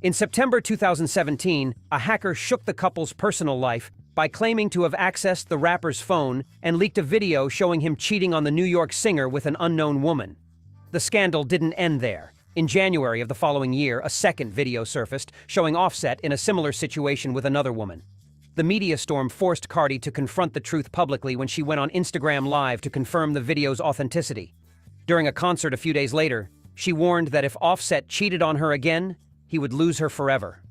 Speaker 1: In September 2017, a hacker shook the couple's personal life by claiming to have accessed the rapper's phone and leaked a video showing him cheating on the New York singer with an unknown woman. The scandal didn't end there. In January of the following year, a second video surfaced showing Offset in a similar situation with another woman. The media storm forced Cardi to confront the truth publicly when she went on Instagram Live to confirm the video's authenticity. During a concert a few days later, she warned that if Offset cheated on her again, he would lose her forever.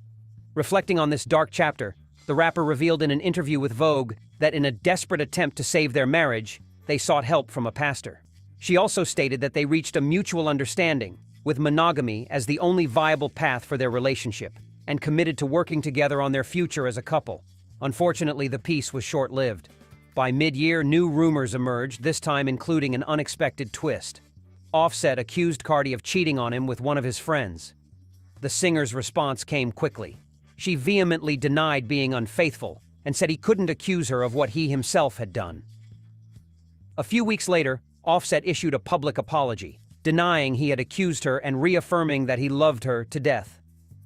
Speaker 1: Reflecting on this dark chapter, the rapper revealed in an interview with Vogue that in a desperate attempt to save their marriage, they sought help from a pastor. She also stated that they reached a mutual understanding, with monogamy as the only viable path for their relationship, and committed to working together on their future as a couple. Unfortunately, the peace was short-lived. By mid-year, new rumors emerged, this time including an unexpected twist. Offset accused Cardi of cheating on him with one of his friends. The singer's response came quickly. She vehemently denied being unfaithful and said he couldn't accuse her of what he himself had done. A few weeks later, Offset issued a public apology, denying he had accused her and reaffirming that he loved her to death.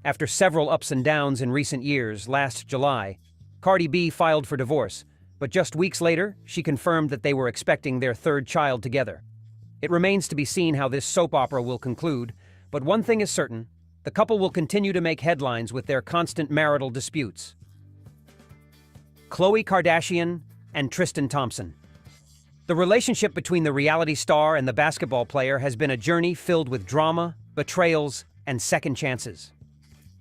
Speaker 1: After several ups and downs in recent years, last July, Cardi B filed for divorce, but just weeks later, she confirmed that they were expecting their third child together. It remains to be seen how this soap opera will conclude, but one thing is certain: the couple will continue to make headlines with their constant marital disputes. Khloe Kardashian and Tristan Thompson. The relationship between the reality star and the basketball player has been a journey filled with drama, betrayals, and second chances.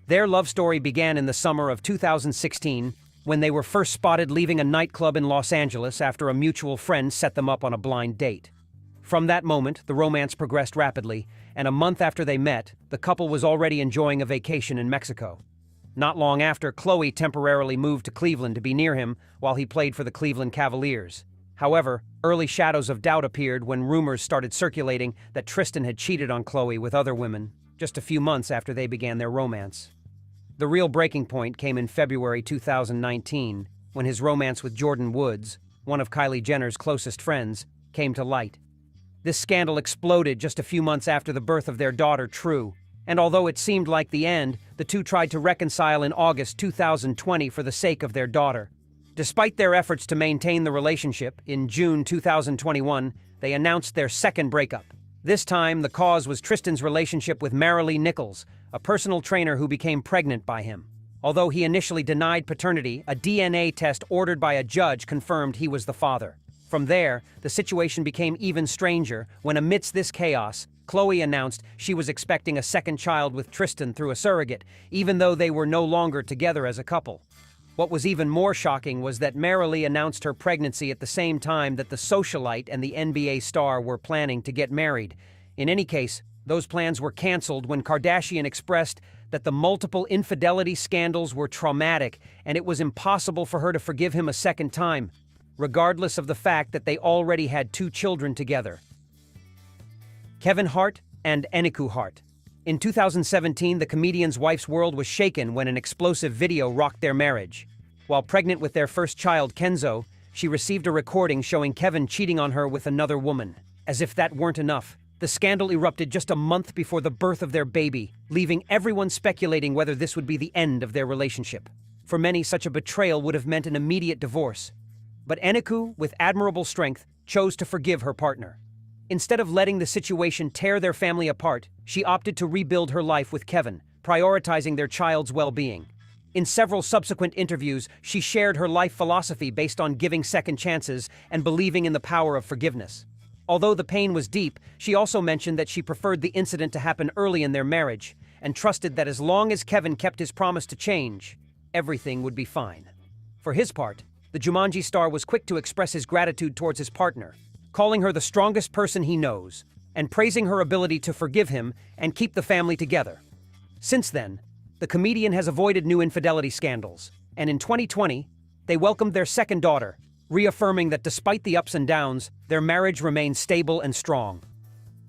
Speaker 1: Their love story began in the summer of 2016 when they were first spotted leaving a nightclub in Los Angeles after a mutual friend set them up on a blind date. From that moment, the romance progressed rapidly, and a month after they met, the couple was already enjoying a vacation in Mexico. Not long after, Khloe temporarily moved to Cleveland to be near him while he played for the Cleveland Cavaliers. However, early shadows of doubt appeared when rumors started circulating that Tristan had cheated on Khloe with other women just a few months after they began their romance. The real breaking point came in February 2019, when his romance with Jordyn Woods, one of Kylie Jenner's closest friends, came to light. This scandal exploded just a few months after the birth of their daughter, True, and although it seemed like the end, the two tried to reconcile in August 2020 for the sake of their daughter. Despite their efforts to maintain the relationship, in June 2021, they announced their second breakup. This time, the cause was Tristan's relationship with Marilee Nichols, a personal trainer who became pregnant by him. Although he initially denied paternity, a DNA test ordered by a judge confirmed he was the father. From there, the situation became even stranger when, amidst this chaos, Khloe announced she was expecting a second child with Tristan through a surrogate, even though they were no longer together as a couple. What was even more shocking was that Marilee announced her pregnancy at the same time that the socialite and the NBA star were planning to get married. In any case, those plans were canceled when Kardashian expressed that the multiple infidelity scandals were traumatic and it was impossible for her to forgive him a second time, regardless of the fact that they already had 2 children together. Kevin Hart and Eniku Hart. In 2017, the comedian's wife's world was shaken when an explosive video rocked their marriage. While pregnant with their first child, Kenzo, she received a recording showing Kevin cheating on her with another woman. As if that weren't enough, the scandal erupted just a month before the birth of their baby, leaving everyone speculating whether this would be the end of their relationship. For many, such a betrayal would have meant an immediate divorce. But Eniku, with admirable strength, chose to forgive her partner. Instead of letting the situation tear their family apart, she opted to rebuild her life with Kevin, prioritizing their child's well-being. In several subsequent interviews, she shared her life philosophy based on giving second chances and believing in the power of forgiveness. Although the pain was deep, she also mentioned that she preferred the incident to happen early in their marriage and trusted that as long as Kevin kept his promise to change, everything would be fine. For his part, the Jumanji star was quick to express his gratitude towards his partner, calling her the strongest person he knows, and praising her ability to forgive him and keep the family together. Since then, the comedian has avoided new infidelity scandals, and in 2020, they welcomed their second daughter, reaffirming that despite the ups and downs, their marriage remains stable and strong.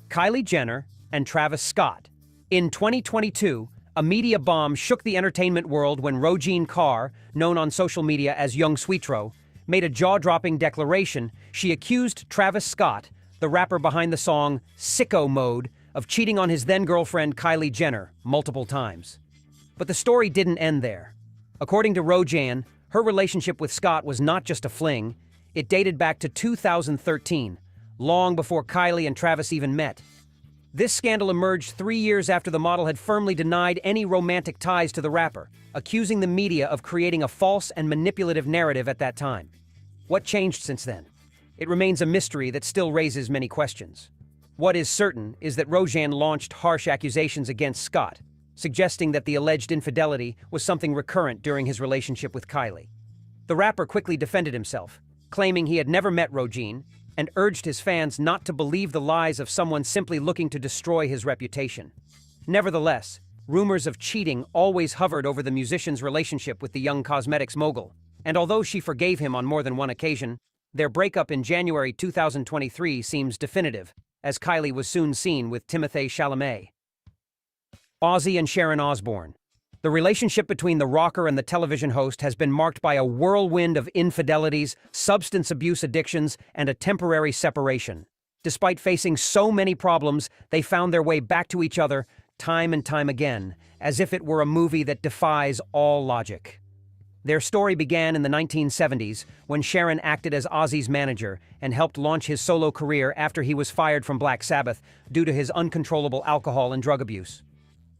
Speaker 1: Kylie Jenner and Travis Scott. In 2022, a media bomb shook the entertainment world when Roisin Carr, known on social media as Young Sweetro, made a jaw-dropping declaration. She accused Travis Scott, the rapper behind the song Sicko Mode, of cheating on his then-girlfriend Kylie Jenner multiple times. But the story didn't end there. According to Roisin, her relationship with Scott was not just a fling. It dated back to 2013, long before Kylie and Travis even met. This scandal emerged 3 years after the model had firmly denied any romantic ties to the rapper, accusing the media of creating a false and manipulative narrative at that time. What changed since then? It remains a mystery that still raises many questions. What is certain is that Roisin launched harsh accusations against Scott, suggesting that the alleged infidelity was something recurrent during his relationship with Kylie. The rapper quickly defended himself, claiming he had never met Roisin, and urged his fans not to believe the lies of someone simply looking to destroy his reputation. Nevertheless, rumors of cheating always hovered over the musician's relationship with the young cosmetics mogul, and although she forgave him on more than one occasion, their breakup in January 2023 seems definitive, as Kylie was soon seen with Timothée Chalamet. Ozzy and Sharon Osbourne. The relationship between the rocker and the television host has been marked by a whirlwind of infidelities, substance abuse addictions, and a temporary separation. Despite facing so many problems, they found their way back to each other time and time again, as if it were a movie that defies all logic. Their story began in the 1970s when Sharon acted as Ozzy's manager and helped launch his solo career after he was fired from Black Sabbath due to his uncontrollable alcohol and drug abuse.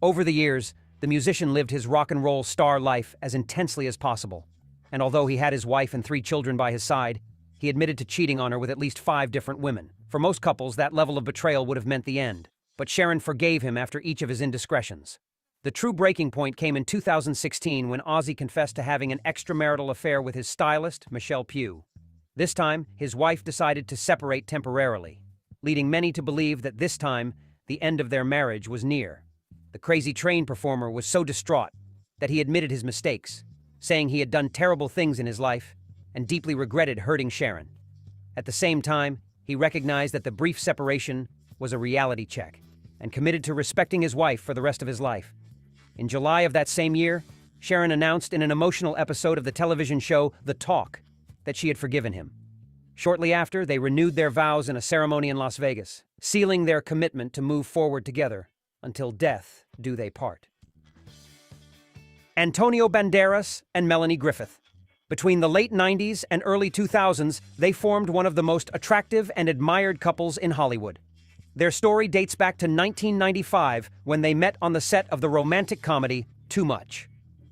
Speaker 1: Over the years, the musician lived his rock and roll star life as intensely as possible, and although he had his wife and 3 children by his side, he admitted to cheating on her with at least 5 different women. For most couples, that level of betrayal would have meant the end, but Sharon forgave him after each of his indiscretions. The true breaking point came in 2016 when Ozzy confessed to having an extramarital affair with his stylist, Michelle Pugh. This time, his wife decided to separate temporarily, leading many to believe that this time, the end of their marriage was near. The Crazy Train performer was so distraught that he admitted his mistakes, saying he had done terrible things in his life and deeply regretted hurting Sharon. At the same time, he recognized that the brief separation was a reality check and committed to respecting his wife for the rest of his life. In July of that same year, Sharon announced in an emotional episode of the television show The Talk that she had forgiven him. Shortly after, they renewed their vows in a ceremony in Las Vegas, sealing their commitment to move forward together until death do they part. Antonio Banderas and Melanie Griffith. Between the late 90s and early 2000s, they formed one of the most attractive and admired couples in Hollywood. Their story dates back to 1995 when they met on the set of the romantic comedy Too Much.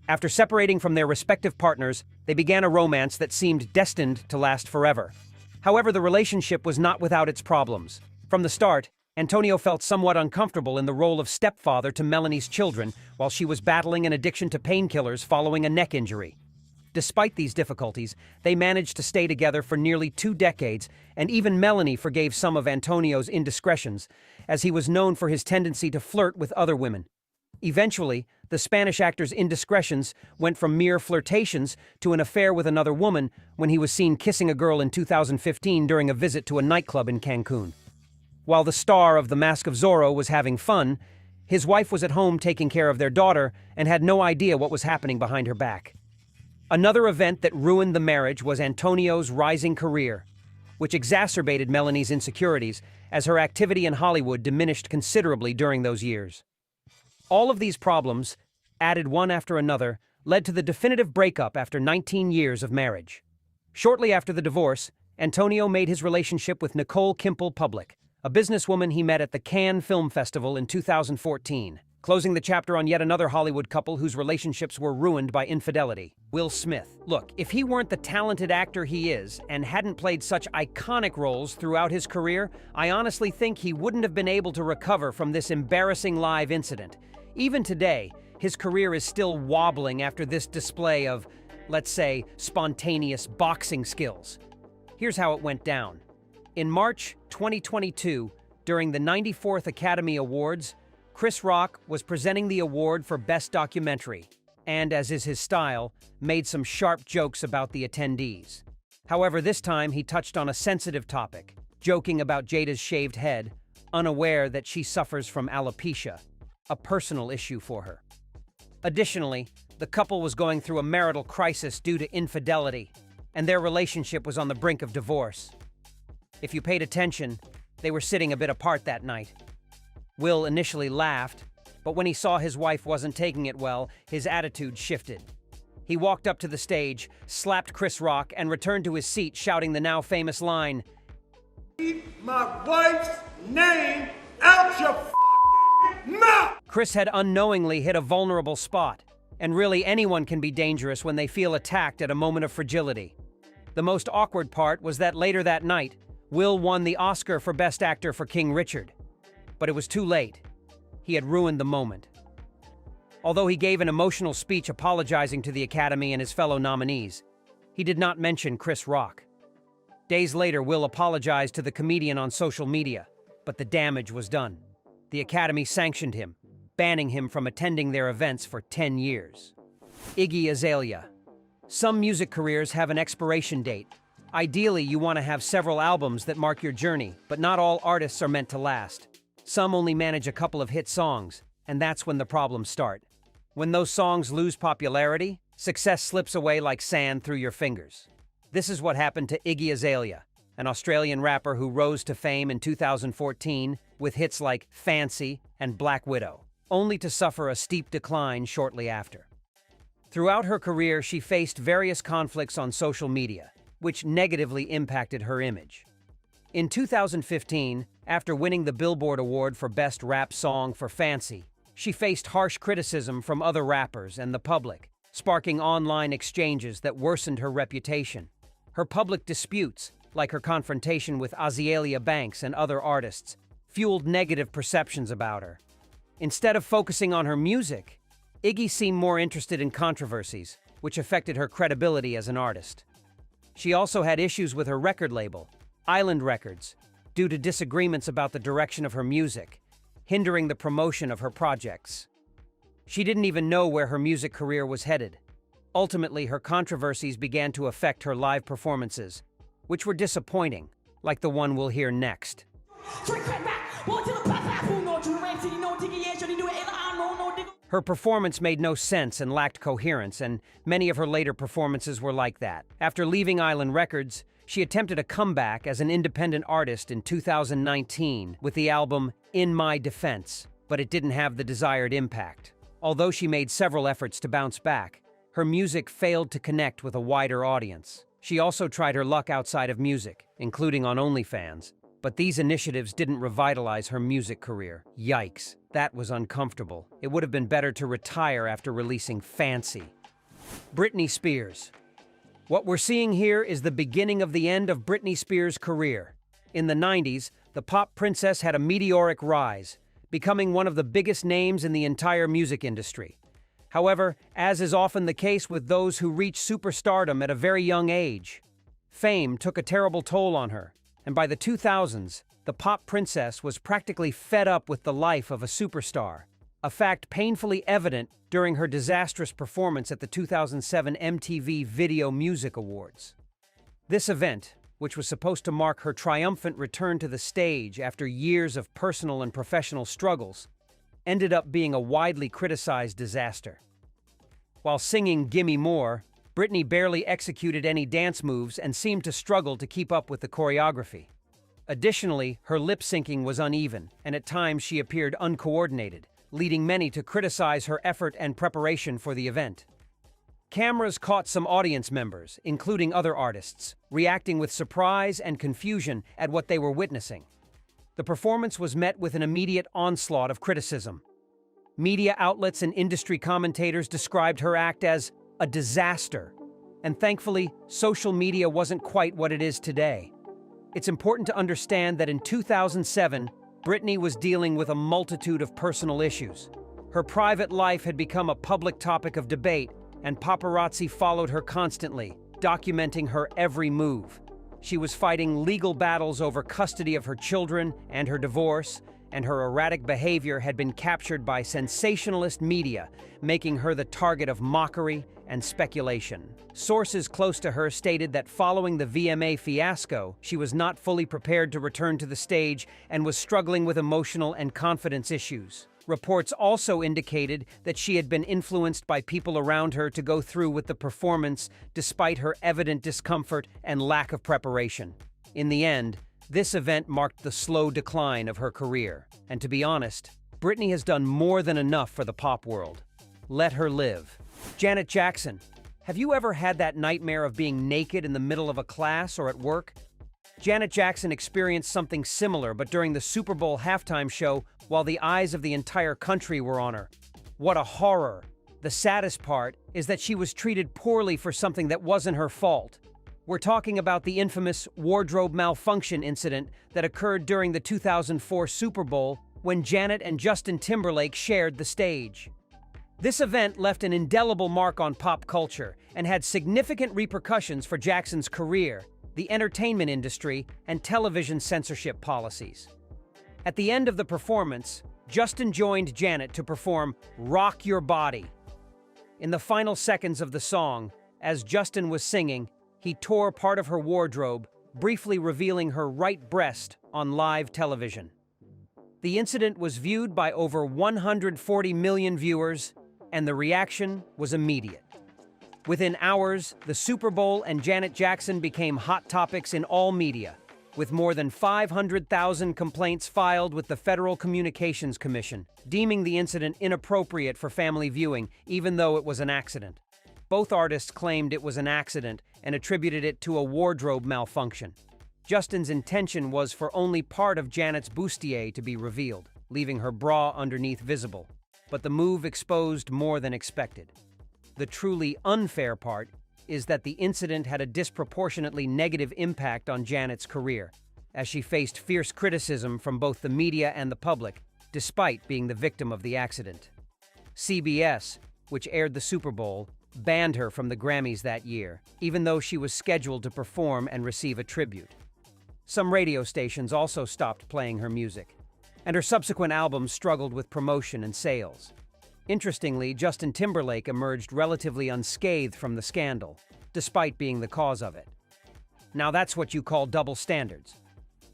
Speaker 1: After separating from their respective partners, they began a romance that seemed destined to last forever. However, the relationship was not without its problems. From the start, Antonio felt somewhat uncomfortable in the role of stepfather to Melanie's children while she was battling an addiction to painkillers following a neck injury. Despite these difficulties, they managed to stay together for nearly 2 decades, and even Melanie forgave some of Antonio's indiscretions, as he was known for his tendency to flirt with other women. Eventually, the Spanish actor's indiscretions went from mere flirtations to an affair with another woman when he was seen kissing a girl in 2015 during a visit to a nightclub in Cancun. While the star of The Mask of Zorro was having fun, his wife was at home taking care of their daughter and had no idea what was happening behind her back. Another event that ruined the marriage was Antonio's rising career, which exacerbated Melanie's insecurities as her activity in Hollywood diminished considerably during those years. All of these problems, added one after another, led to the definitive breakup after 19 years of marriage. Shortly after the divorce, Antonio made his relationship with Nicole Kimple public, a businesswoman he met at the Cannes Film Festival in 2014, closing the chapter on yet another Hollywood couple whose relationships were ruined by infidelity. Will Smith. Look, if he weren't the talented actor he is and hadn't played such iconic roles throughout his career, I honestly think he wouldn't have been able to recover from this embarrassing live incident. Even today, his career is still wobbling after this display of, let's say, spontaneous boxing skills. Here's how it went down. In March 2022, during the 94th Academy Awards, Chris Rock was presenting the award for Best Documentary, and, as is his style, made some sharp jokes about the attendees. However, this time he touched on a sensitive topic, joking about Jada's shaved head, unaware that she suffers from alopecia, a personal issue for her. Additionally, the couple was going through a marital crisis due to infidelity, and their relationship was on the brink of divorce. If you paid attention, they were sitting a bit apart that night. Will initially laughed, but when he saw his wife wasn't taking it well, his attitude shifted. He walked up to the stage, slapped Chris Rock, and returned to his seat shouting the now famous line, "Keep my wife's name out your f***ing mouth!" Chris had unknowingly hit a vulnerable spot, and really anyone can be dangerous when they feel attacked at a moment of fragility. The most awkward part was that later that night, Will won the Oscar for Best Actor for King Richard. But it was too late. He had ruined the moment. Although he gave an emotional speech apologizing to the Academy and his fellow nominees, he did not mention Chris Rock. Days later, Will apologized to the comedian on social media, but the damage was done. The Academy sanctioned him, banning him from attending their events for 10 years. Iggy Azalea. Some music careers have an expiration date. Ideally, you want to have several albums that mark your journey, but not all artists are meant to last. Some only manage a couple of hit songs, and that's when the problems start. When those songs lose popularity, success slips away like sand through your fingers. This is what happened to Iggy Azalea, an Australian rapper who rose to fame in 2014 with hits like Fancy and Black Widow, only to suffer a steep decline shortly after. Throughout her career, she faced various conflicts on social media, which negatively impacted her image. In 2015, after winning the Billboard Award for Best Rap Song for Fancy, she faced harsh criticism from other rappers and the public, sparking online exchanges that worsened her reputation. Her public disputes, like her confrontation with Azealia Banks and other artists, fueled negative perceptions about her. Instead of focusing on her music, Iggy seemed more interested in controversies, which affected her credibility as an artist. She also had issues with her record label, Island Records, due to disagreements about the direction of her music, hindering the promotion of her projects. She didn't even know where her music career was headed. Ultimately, her controversies began to affect her live performances, which were disappointing, like the one we'll hear next. Her performance made no sense and lacked coherence, and many of her later performances were like that. After leaving Island Records, she attempted a comeback as an independent artist in 2019 with the album In My Defense, but it didn't have the desired impact. Although she made several efforts to bounce back, her music failed to connect with a wider audience. She also tried her luck outside of music, including on OnlyFans, but these initiatives didn't revitalize her music career. Yikes, that was uncomfortable. It would have been better to retire after releasing Fancy. Britney Spears. What we're seeing here is the beginning of the end of Britney Spears' career. In the 90s, the pop princess had a meteoric rise, becoming one of the biggest names in the entire music industry. However, as is often the case with those who reach superstardom at a very young age, fame took a terrible toll on her, and by the 2000s, the pop princess was practically fed up with the life of a superstar, a fact painfully evident during her disastrous performance at the 2007 MTV Video Music Awards. This event, which was supposed to mark her triumphant return to the stage after years of personal and professional struggles, ended up being a widely criticized disaster. While singing Gimme More, Britney barely executed any dance moves and seemed to struggle to keep up with the choreography. Additionally, her lip-syncing was uneven, and at times she appeared uncoordinated, leading many to criticize her effort and preparation for the event. Cameras caught some audience members, including other artists, reacting with surprise and confusion at what they were witnessing. The performance was met with an immediate onslaught of criticism. Media outlets and industry commentators described her act as a disaster, and thankfully, social media wasn't quite what it is today. It's important to understand that in 2007, Britney was dealing with a multitude of personal issues. Her private life had become a public topic of debate, and paparazzi followed her constantly, documenting her every move. She was fighting legal battles over custody of her children and her divorce, and her erratic behavior had been captured by sensationalist media, making her the target of mockery and speculation. Sources close to her stated that following the VMA fiasco, she was not fully prepared to return to the stage and was struggling with emotional and confidence issues. Reports also indicated that she had been influenced by people around her to go through with the performance despite her evident discomfort and lack of preparation. In the end, this event marked the slow decline of her career. And to be honest, Britney has done more than enough for the pop world. Let her live. Janet Jackson, have you ever had that nightmare of being naked in the middle of a class or at work? Janet Jackson experienced something similar, but during the Super Bowl halftime show, while the eyes of the entire country were on her. What a horror. The saddest part is that she was treated poorly for something that wasn't her fault. We're talking about the infamous wardrobe malfunction incident that occurred during the 2004 Super Bowl when Janet and Justin Timberlake shared the stage. This event left an indelible mark on pop culture and had significant repercussions for Jackson's career, the entertainment industry, and television censorship policies. At the end of the performance, Justin joined Janet to perform "Rock Your Body." In the final seconds of the song, as Justin was singing, he tore part of her wardrobe, briefly revealing her right breast on live television. The incident was viewed by over 140 million viewers, and the reaction was immediate. Within hours, the Super Bowl and Janet Jackson became hot topics in all media, with more than 500,000 complaints filed with the Federal Communications Commission, deeming the incident inappropriate for family viewing, even though it was an accident. Both artists claimed it was an accident and attributed it to a wardrobe malfunction. Justin's intention was for only part of Janet's bustier to be revealed, leaving her bra underneath visible. But the move exposed more than expected. The truly unfair part is that the incident had a disproportionately negative impact on Janet's career, as she faced fierce criticism from both the media and the public, despite being the victim of the accident. CBS, which aired the Super Bowl, banned her from the Grammys that year, even though she was scheduled to perform and receive a tribute. Some radio stations also stopped playing her music, and her subsequent albums struggled with promotion and sales. Interestingly, Justin Timberlake emerged relatively unscathed from the scandal, despite being the cause of it. Now that's what you call double standards.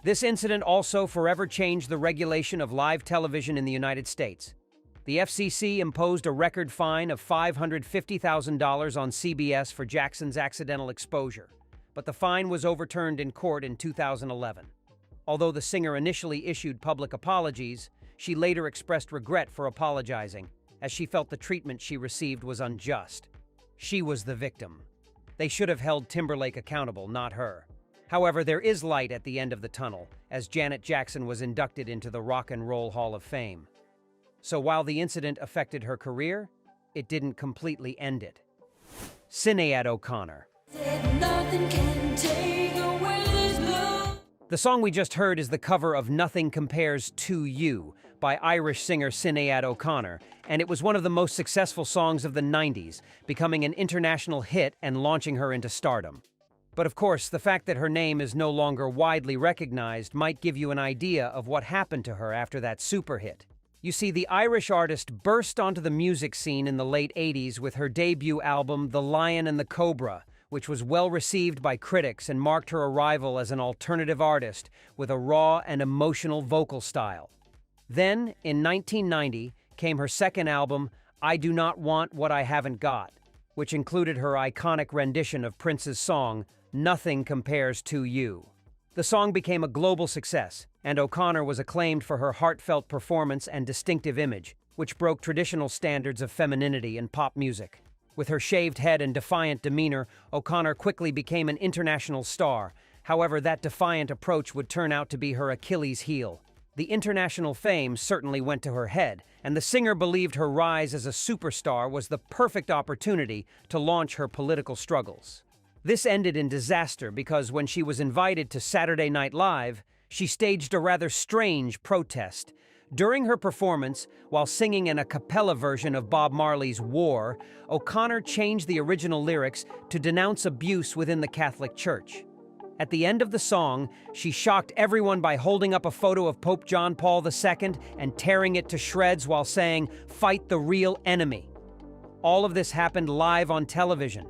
Speaker 1: This incident also forever changed the regulation of live television in the United States. The FCC imposed a record fine of $550,000 on CBS for Jackson's accidental exposure, but the fine was overturned in court in 2011. Although the singer initially issued public apologies, she later expressed regret for apologizing, as she felt the treatment she received was unjust. She was the victim. They should have held Timberlake accountable, not her. However, there is light at the end of the tunnel, as Janet Jackson was inducted into the Rock and Roll Hall of Fame. So while the incident affected her career, it didn't completely end it. Sinead O'Connor. The song we just heard is the cover of Nothing Compares to You by Irish singer Sinead O'Connor, and it was one of the most successful songs of the 90s, becoming an international hit and launching her into stardom. But of course, the fact that her name is no longer widely recognized might give you an idea of what happened to her after that super hit. You see, the Irish artist burst onto the music scene in the late 80s with her debut album, The Lion and the Cobra, which was well received by critics and marked her arrival as an alternative artist with a raw and emotional vocal style. Then, in 1990, came her second album, I Do Not Want What I Haven't Got, which included her iconic rendition of Prince's song, Nothing Compares to You. The song became a global success, and O'Connor was acclaimed for her heartfelt performance and distinctive image, which broke traditional standards of femininity in pop music. With her shaved head and defiant demeanor, O'Connor quickly became an international star. However, that defiant approach would turn out to be her Achilles heel. The international fame certainly went to her head, and the singer believed her rise as a superstar was the perfect opportunity to launch her political struggles. This ended in disaster because when she was invited to Saturday Night Live, she staged a rather strange protest. During her performance, while singing an a cappella version of Bob Marley's War, O'Connor changed the original lyrics to denounce abuse within the Catholic Church. At the end of the song, she shocked everyone by holding up a photo of Pope John Paul II and tearing it to shreds while saying, "Fight the real enemy." All of this happened live on television.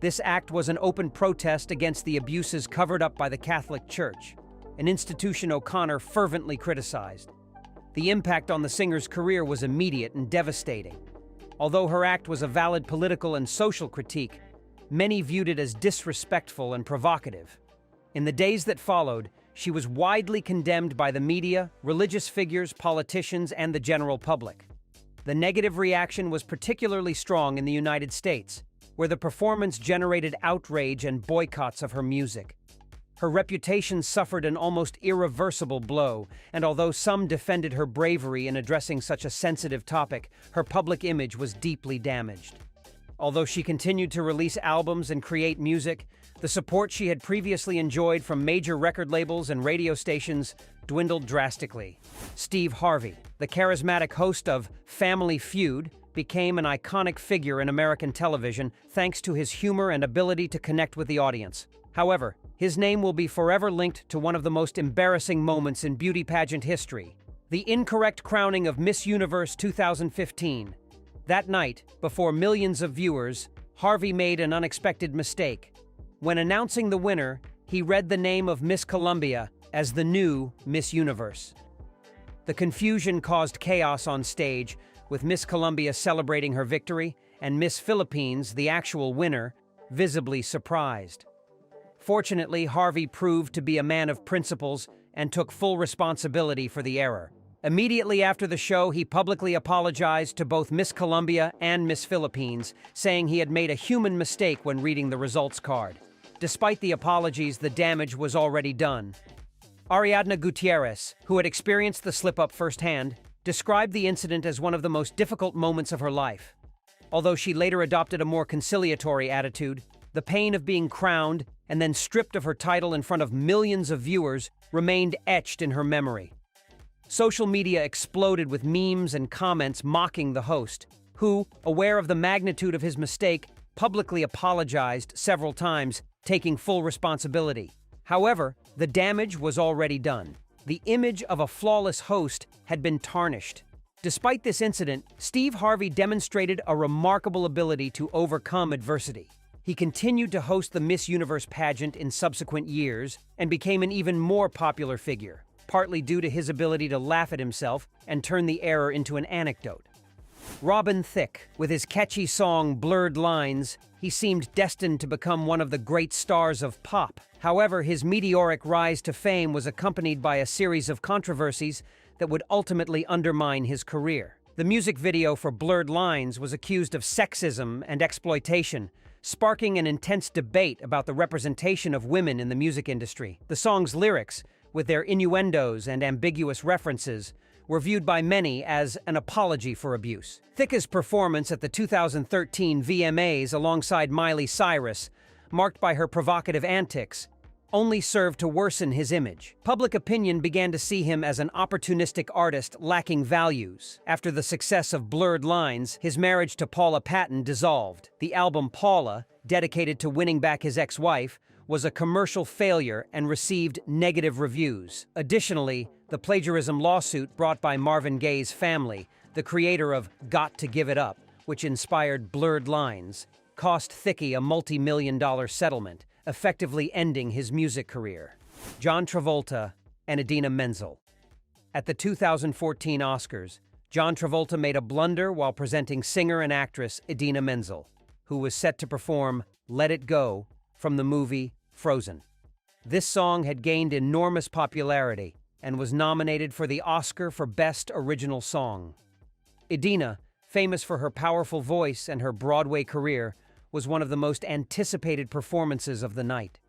Speaker 1: This act was an open protest against the abuses covered up by the Catholic Church, an institution O'Connor fervently criticized. The impact on the singer's career was immediate and devastating. Although her act was a valid political and social critique, many viewed it as disrespectful and provocative. In the days that followed, she was widely condemned by the media, religious figures, politicians, and the general public. The negative reaction was particularly strong in the United States, where the performance generated outrage and boycotts of her music. Her reputation suffered an almost irreversible blow, and although some defended her bravery in addressing such a sensitive topic, her public image was deeply damaged. Although she continued to release albums and create music, the support she had previously enjoyed from major record labels and radio stations dwindled drastically. Steve Harvey, the charismatic host of Family Feud, became an iconic figure in American television thanks to his humor and ability to connect with the audience. However, his name will be forever linked to one of the most embarrassing moments in beauty pageant history, the incorrect crowning of Miss Universe 2015. That night, before millions of viewers, Harvey made an unexpected mistake. When announcing the winner, he read the name of Miss Colombia as the new Miss Universe. The confusion caused chaos on stage, with Miss Colombia celebrating her victory and Miss Philippines, the actual winner, visibly surprised. Fortunately, Harvey proved to be a man of principles and took full responsibility for the error. Immediately after the show, he publicly apologized to both Miss Colombia and Miss Philippines, saying he had made a human mistake when reading the results card. Despite the apologies, the damage was already done. Ariadna Gutierrez, who had experienced the slip-up firsthand, described the incident as one of the most difficult moments of her life. Although she later adopted a more conciliatory attitude, the pain of being crowned and then stripped of her title in front of millions of viewers remained etched in her memory. Social media exploded with memes and comments mocking the host, who, aware of the magnitude of his mistake, publicly apologized several times, taking full responsibility. However, the damage was already done. The image of a flawless host had been tarnished. Despite this incident, Steve Harvey demonstrated a remarkable ability to overcome adversity. He continued to host the Miss Universe pageant in subsequent years and became an even more popular figure, partly due to his ability to laugh at himself and turn the error into an anecdote. Robin Thicke, with his catchy song Blurred Lines, he seemed destined to become one of the great stars of pop. However, his meteoric rise to fame was accompanied by a series of controversies that would ultimately undermine his career. The music video for Blurred Lines was accused of sexism and exploitation, sparking an intense debate about the representation of women in the music industry. The song's lyrics, with their innuendos and ambiguous references, were viewed by many as an apology for abuse. Thicke's performance at the 2013 VMAs alongside Miley Cyrus, marked by her provocative antics, only served to worsen his image. Public opinion began to see him as an opportunistic artist lacking values. After the success of Blurred Lines, his marriage to Paula Patton dissolved. The album Paula, dedicated to winning back his ex-wife, was a commercial failure and received negative reviews. Additionally, the plagiarism lawsuit brought by Marvin Gaye's family, the creator of Got to Give It Up, which inspired Blurred Lines, cost Thicke a multi-million-dollar settlement, effectively ending his music career. John Travolta and Idina Menzel. At the 2014 Oscars, John Travolta made a blunder while presenting singer and actress Idina Menzel, who was set to perform Let It Go from the movie Frozen. This song had gained enormous popularity and was nominated for the Oscar for Best Original Song. Idina, famous for her powerful voice and her Broadway career, was one of the most anticipated performances of the night.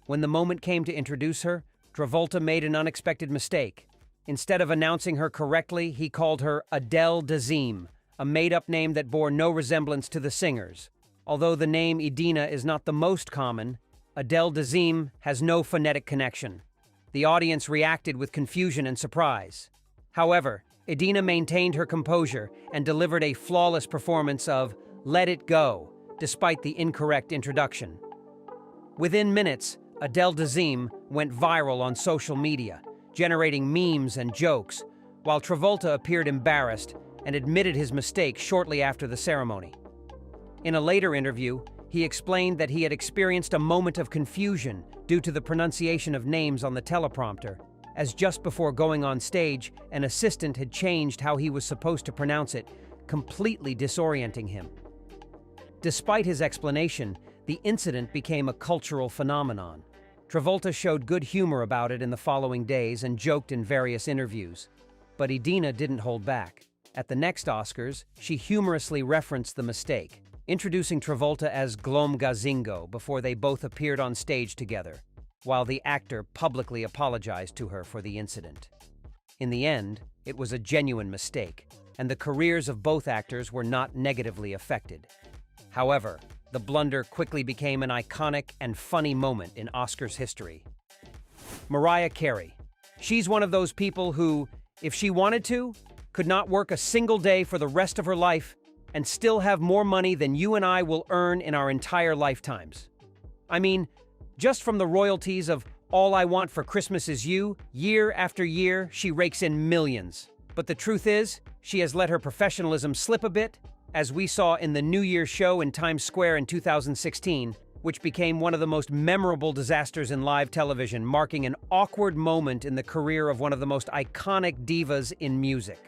Speaker 1: When the moment came to introduce her, Travolta made an unexpected mistake. Instead of announcing her correctly, he called her Adele Dazeem, a made-up name that bore no resemblance to the singer's. Although the name Idina is not the most common, Adele Dazeem has no phonetic connection. The audience reacted with confusion and surprise. However, Idina maintained her composure and delivered a flawless performance of Let It Go, despite the incorrect introduction. Within minutes, Adele Dazeem went viral on social media, generating memes and jokes, while Travolta appeared embarrassed and admitted his mistake shortly after the ceremony. In a later interview, he explained that he had experienced a moment of confusion due to the pronunciation of names on the teleprompter, as just before going on stage, an assistant had changed how he was supposed to pronounce it, completely disorienting him. Despite his explanation, the incident became a cultural phenomenon. Travolta showed good humor about it in the following days and joked in various interviews. But Idina didn't hold back. At the next Oscars, she humorously referenced the mistake, introducing Travolta as Glom Gazingo before they both appeared on stage together, while the actor publicly apologized to her for the incident. In the end, it was a genuine mistake, and the careers of both actors were not negatively affected. However, the blunder quickly became an iconic and funny moment in Oscars history. Mariah Carey. She's one of those people who, if she wanted to, could not work a single day for the rest of her life and still have more money than you and I will earn in our entire lifetimes. I mean, just from the royalties of All I Want for Christmas Is You, year after year, she rakes in millions. But the truth is, she has let her professionalism slip a bit, as we saw in the New Year's show in Times Square in 2016, which became one of the most memorable disasters in live television, marking an awkward moment in the career of one of the most iconic divas in music.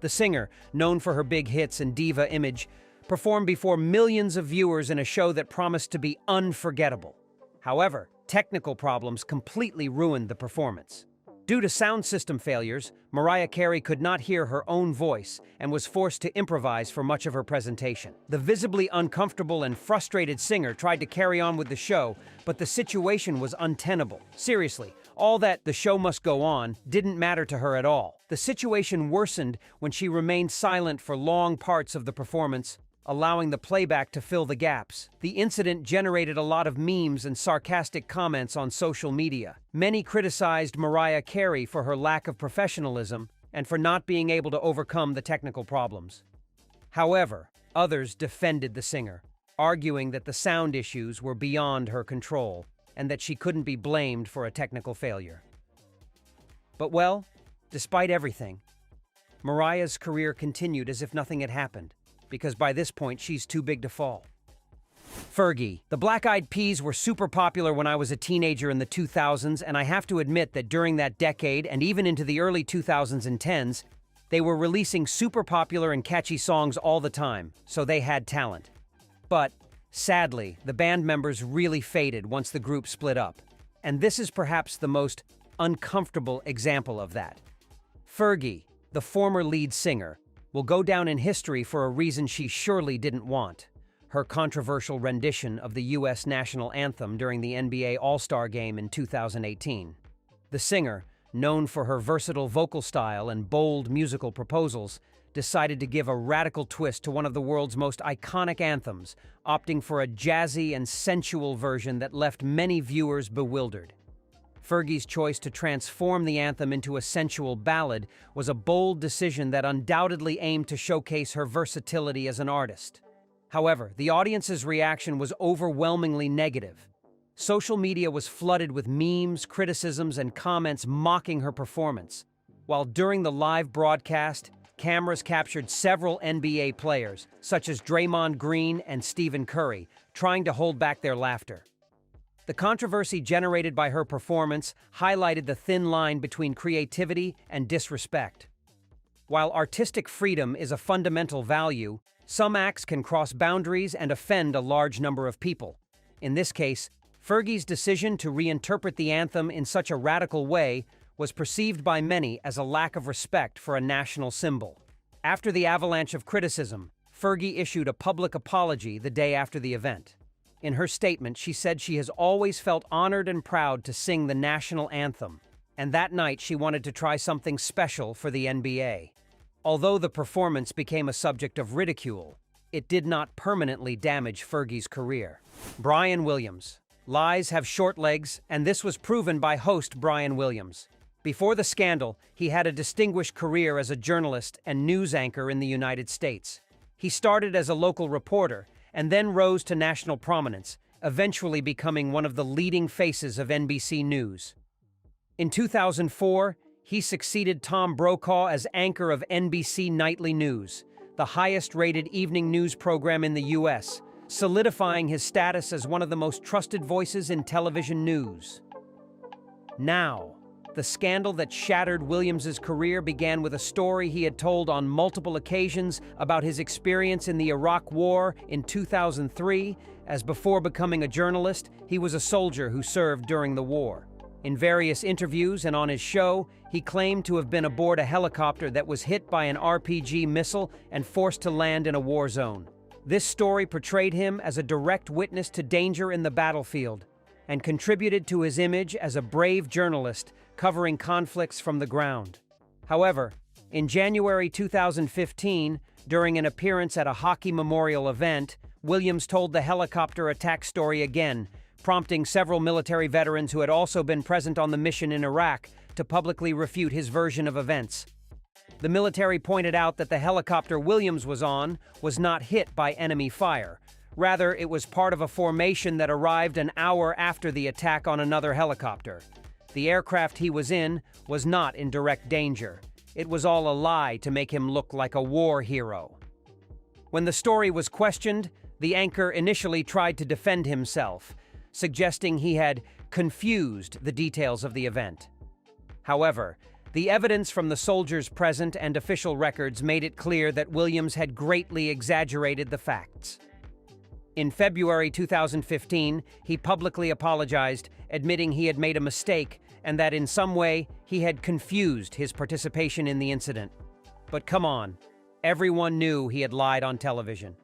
Speaker 1: The singer, known for her big hits and diva image, performed before millions of viewers in a show that promised to be unforgettable. However, technical problems completely ruined the performance. Due to sound system failures, Mariah Carey could not hear her own voice and was forced to improvise for much of her presentation. The visibly uncomfortable and frustrated singer tried to carry on with the show, but the situation was untenable. Seriously, all that "the show must go on" didn't matter to her at all. The situation worsened when she remained silent for long parts of the performance, allowing the playback to fill the gaps. The incident generated a lot of memes and sarcastic comments on social media. Many criticized Mariah Carey for her lack of professionalism and for not being able to overcome the technical problems. However, others defended the singer, arguing that the sound issues were beyond her control and that she couldn't be blamed for a technical failure. But well, despite everything, Mariah's career continued as if nothing had happened, because by this point, she's too big to fall. Fergie. The Black Eyed Peas were super popular when I was a teenager in the 2000s, and I have to admit that during that decade, and even into the early 2010s, they were releasing super popular and catchy songs all the time, so they had talent. But, sadly, the band members really faded once the group split up, and this is perhaps the most uncomfortable example of that. Fergie, the former lead singer, will go down in history for a reason she surely didn't want: her controversial rendition of the U.S. national anthem during the NBA All-Star Game in 2018. The singer, known for her versatile vocal style and bold musical proposals, decided to give a radical twist to one of the world's most iconic anthems, opting for a jazzy and sensual version that left many viewers bewildered. Fergie's choice to transform the anthem into a sensual ballad was a bold decision that undoubtedly aimed to showcase her versatility as an artist. However, the audience's reaction was overwhelmingly negative. Social media was flooded with memes, criticisms, and comments mocking her performance. While during the live broadcast, cameras captured several NBA players, such as Draymond Green and Stephen Curry, trying to hold back their laughter. The controversy generated by her performance highlighted the thin line between creativity and disrespect. While artistic freedom is a fundamental value, some acts can cross boundaries and offend a large number of people. In this case, Fergie's decision to reinterpret the anthem in such a radical way was perceived by many as a lack of respect for a national symbol. After the avalanche of criticism, Fergie issued a public apology the day after the event. In her statement, she said she has always felt honored and proud to sing the national anthem, and that night she wanted to try something special for the NBA. Although the performance became a subject of ridicule, it did not permanently damage Fergie's career. Brian Williams. Lies have short legs, and this was proven by host Brian Williams. Before the scandal, he had a distinguished career as a journalist and news anchor in the United States. He started as a local reporter and then rose to national prominence, eventually becoming one of the leading faces of NBC News. In 2004, he succeeded Tom Brokaw as anchor of NBC Nightly News, the highest-rated evening news program in the U.S., solidifying his status as one of the most trusted voices in television news. Now, the scandal that shattered Williams's career began with a story he had told on multiple occasions about his experience in the Iraq War in 2003, as before becoming a journalist, he was a soldier who served during the war. In various interviews and on his show, he claimed to have been aboard a helicopter that was hit by an RPG missile and forced to land in a war zone. This story portrayed him as a direct witness to danger in the battlefield and contributed to his image as a brave journalist covering conflicts from the ground. However, in January 2015, during an appearance at a hockey memorial event, Williams told the helicopter attack story again, prompting several military veterans who had also been present on the mission in Iraq to publicly refute his version of events. The military pointed out that the helicopter Williams was on was not hit by enemy fire. Rather, it was part of a formation that arrived an hour after the attack on another helicopter. The aircraft he was in was not in direct danger. It was all a lie to make him look like a war hero. When the story was questioned, the anchor initially tried to defend himself, suggesting he had confused the details of the event. However, the evidence from the soldiers present and official records made it clear that Williams had greatly exaggerated the facts. In February 2015, he publicly apologized, admitting he had made a mistake and that in some way he had confused his participation in the incident. But come on, everyone knew he had lied on television.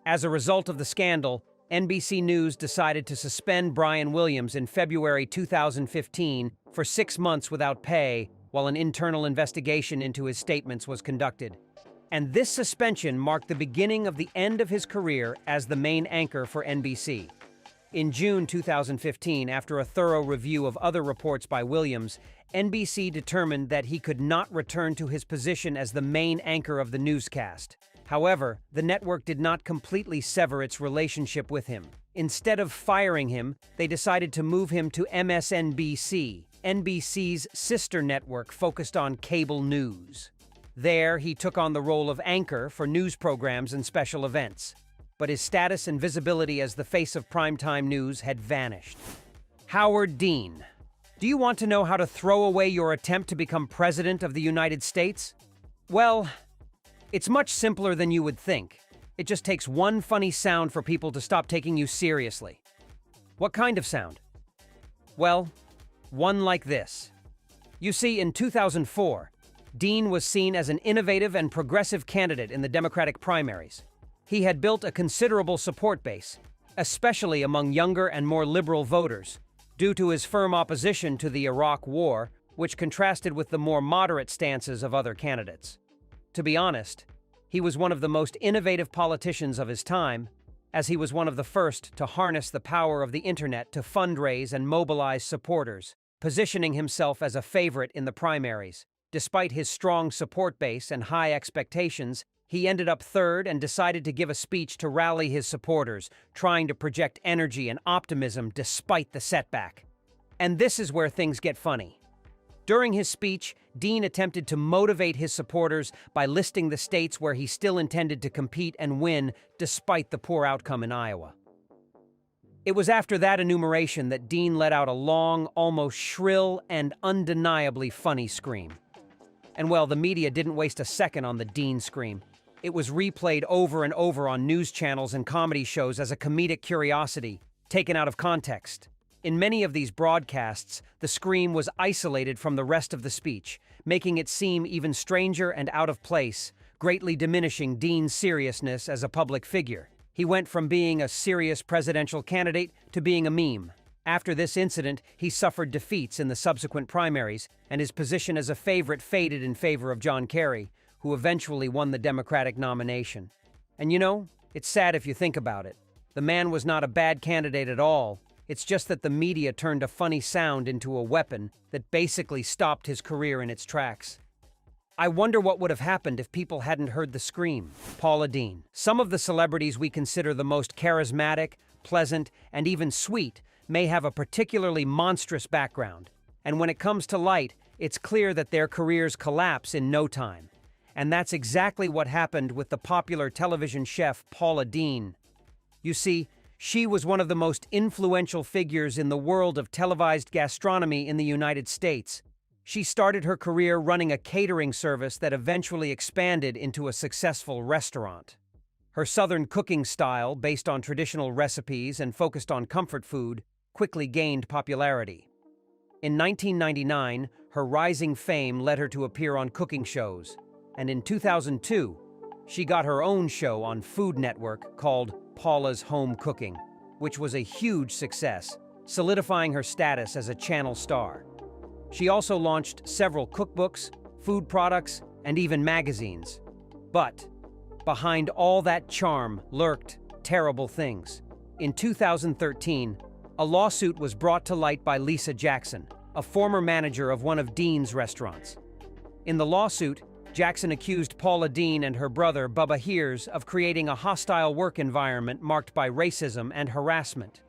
Speaker 1: As a result of the scandal, NBC News decided to suspend Brian Williams in February 2015 for 6 months without pay while an internal investigation into his statements was conducted. And this suspension marked the beginning of the end of his career as the main anchor for NBC. In June 2015, after a thorough review of other reports by Williams, NBC determined that he could not return to his position as the main anchor of the newscast. However, the network did not completely sever its relationship with him. Instead of firing him, they decided to move him to MSNBC, NBC's sister network focused on cable news. There, he took on the role of anchor for news programs and special events. But his status and visibility as the face of primetime news had vanished. Howard Dean. Do you want to know how to throw away your attempt to become President of the United States? Well, it's much simpler than you would think. It just takes one funny sound for people to stop taking you seriously. What kind of sound? Well, one like this. You see, in 2004, Dean was seen as an innovative and progressive candidate in the Democratic primaries. He had built a considerable support base, especially among younger and more liberal voters, due to his firm opposition to the Iraq War, which contrasted with the more moderate stances of other candidates. To be honest, he was one of the most innovative politicians of his time, as he was one of the first to harness the power of the internet to fundraise and mobilize supporters, positioning himself as a favorite in the primaries. Despite his strong support base and high expectations, he ended up third and decided to give a speech to rally his supporters, trying to project energy and optimism despite the setback. And this is where things get funny. During his speech, Dean attempted to motivate his supporters by listing the states where he still intended to compete and win despite the poor outcome in Iowa. It was after that enumeration that Dean let out a long, almost shrill, and undeniably funny scream. And well, the media didn't waste a second on the Dean scream. It was replayed over and over on news channels and comedy shows as a comedic curiosity, taken out of context. In many of these broadcasts, the scream was isolated from the rest of the speech, making it seem even stranger and out of place, greatly diminishing Dean's seriousness as a public figure. He went from being a serious presidential candidate to being a meme. After this incident, he suffered defeats in the subsequent primaries, and his position as a favorite faded in favor of John Kerry, who eventually won the Democratic nomination. And you know, it's sad if you think about it. The man was not a bad candidate at all. It's just that the media turned a funny sound into a weapon that basically stopped his career in its tracks. I wonder what would have happened if people hadn't heard the scream. Paula Deen. Some of the celebrities we consider the most charismatic, pleasant, and even sweet may have a particularly monstrous background. And when it comes to light, it's clear that their careers collapse in no time. And that's exactly what happened with the popular television chef Paula Deen. You see, she was one of the most influential figures in the world of televised gastronomy in the United States. She started her career running a catering service that eventually expanded into a successful restaurant. Her Southern cooking style, based on traditional recipes and focused on comfort food, quickly gained popularity. In 1999, her rising fame led her to appear on cooking shows, and in 2002, she got her own show on Food Network called Paula's Home Cooking, which was a huge success, solidifying her status as a channel star. She also launched several cookbooks, food products, and even magazines. But behind all that charm lurked terrible things. In 2013, a lawsuit was brought to light by Lisa Jackson, a former manager of one of Dean's restaurants. In the lawsuit, Jackson accused Paula Deen and her brother Bubba Hears of creating a hostile work environment marked by racism and harassment.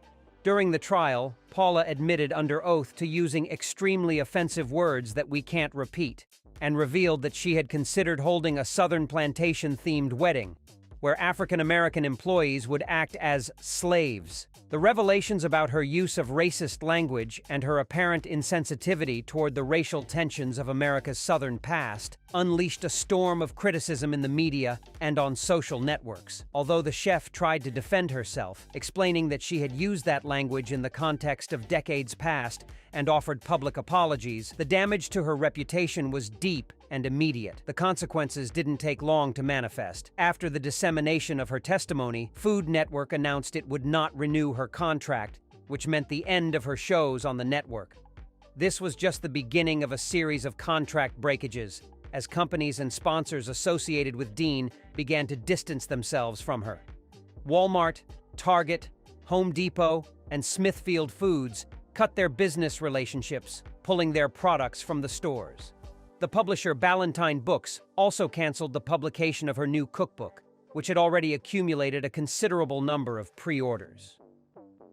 Speaker 1: During the trial, Paula admitted under oath to using extremely offensive words that we can't repeat, and revealed that she had considered holding a Southern plantation-themed wedding, where African-American employees would act as slaves. The revelations about her use of racist language and her apparent insensitivity toward the racial tensions of America's Southern past unleashed a storm of criticism in the media and on social networks. Although the chef tried to defend herself, explaining that she had used that language in the context of decades past and offered public apologies, the damage to her reputation was deep and immediate. The consequences didn't take long to manifest. After the dissemination of her testimony, Food Network announced it would not renew her contract, which meant the end of her shows on the network. This was just the beginning of a series of contract breakages, as companies and sponsors associated with Deen began to distance themselves from her. Walmart, Target, Home Depot, and Smithfield Foods cut their business relationships, pulling their products from the stores. The publisher Ballantine Books also canceled the publication of her new cookbook, which had already accumulated a considerable number of pre-orders.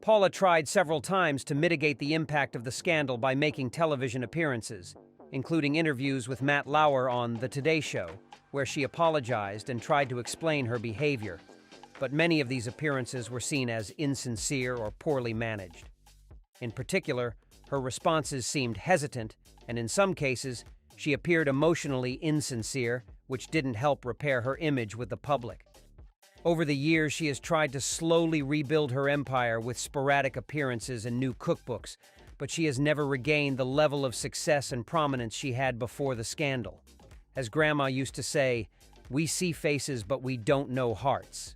Speaker 1: Paula tried several times to mitigate the impact of the scandal by making television appearances, including interviews with Matt Lauer on The Today Show, where she apologized and tried to explain her behavior. But many of these appearances were seen as insincere or poorly managed. In particular, her responses seemed hesitant, and in some cases, she appeared emotionally insincere, which didn't help repair her image with the public. Over the years, she has tried to slowly rebuild her empire with sporadic appearances and new cookbooks, but she has never regained the level of success and prominence she had before the scandal. As Grandma used to say, "We see faces, but we don't know hearts."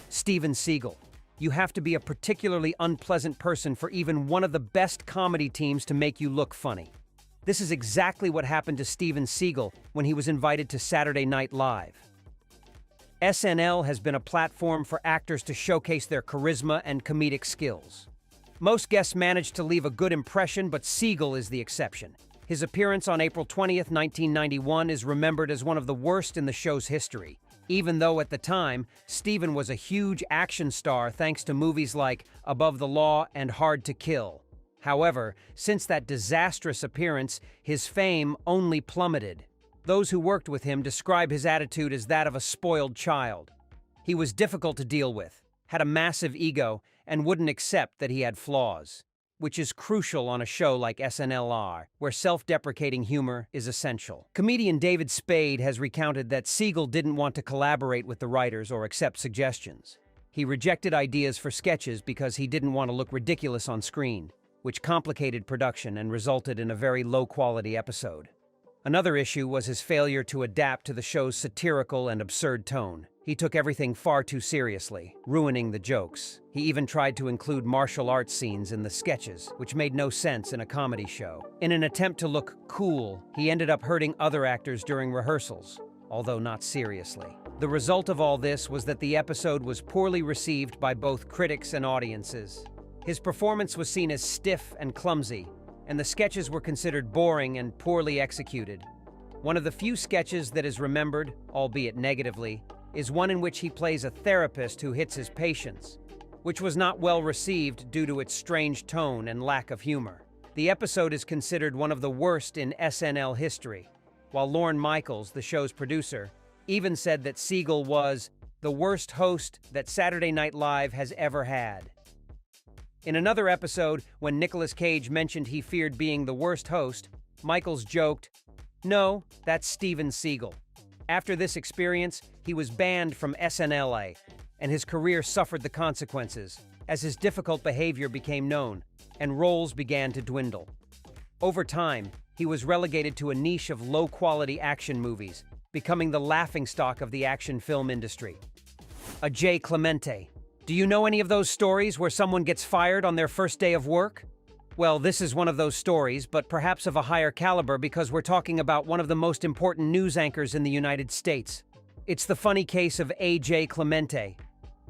Speaker 1: Steven Seagal. You have to be a particularly unpleasant person for even one of the best comedy teams to make you look funny. This is exactly what happened to Steven Seagal when he was invited to Saturday Night Live. SNL has been a platform for actors to showcase their charisma and comedic skills. Most guests manage to leave a good impression, but Seagal is the exception. His appearance on April 20th, 1991 is remembered as one of the worst in the show's history, even though at the time, Steven was a huge action star thanks to movies like Above the Law and Hard to Kill. However, since that disastrous appearance, his fame only plummeted. Those who worked with him describe his attitude as that of a spoiled child. He was difficult to deal with, had a massive ego, and wouldn't accept that he had flaws, which is crucial on a show like SNL, where self-deprecating humor is essential. Comedian David Spade has recounted that Seagal didn't want to collaborate with the writers or accept suggestions. He rejected ideas for sketches because he didn't want to look ridiculous on screen, which complicated production and resulted in a very low-quality episode. Another issue was his failure to adapt to the show's satirical and absurd tone. He took everything far too seriously, ruining the jokes. He even tried to include martial arts scenes in the sketches, which made no sense in a comedy show. In an attempt to look cool, he ended up hurting other actors during rehearsals, although not seriously. The result of all this was that the episode was poorly received by both critics and audiences. His performance was seen as stiff and clumsy, and the sketches were considered boring and poorly executed. One of the few sketches that is remembered, albeit negatively, is one in which he plays a therapist who hits his patients, which was not well received due to its strange tone and lack of humor. The episode is considered one of the worst in SNL history, while Lorne Michaels, the show's producer, even said that Seagal was the worst host that Saturday Night Live has ever had. In another episode, when Nicolas Cage mentioned he feared being the worst host, Michaels joked, "No, that's Steven Seagal." After this experience, he was banned from SNL, and his career suffered the consequences, as his difficult behavior became known, and roles began to dwindle. Over time, he was relegated to a niche of low-quality action movies, becoming the laughingstock of the action film industry. A J. Clemente. Do you know any of those stories where someone gets fired on their first day of work? Well, this is one of those stories, but perhaps of a higher caliber because we're talking about one of the most important news anchors in the United States. It's the funny case of A.J. Clemente.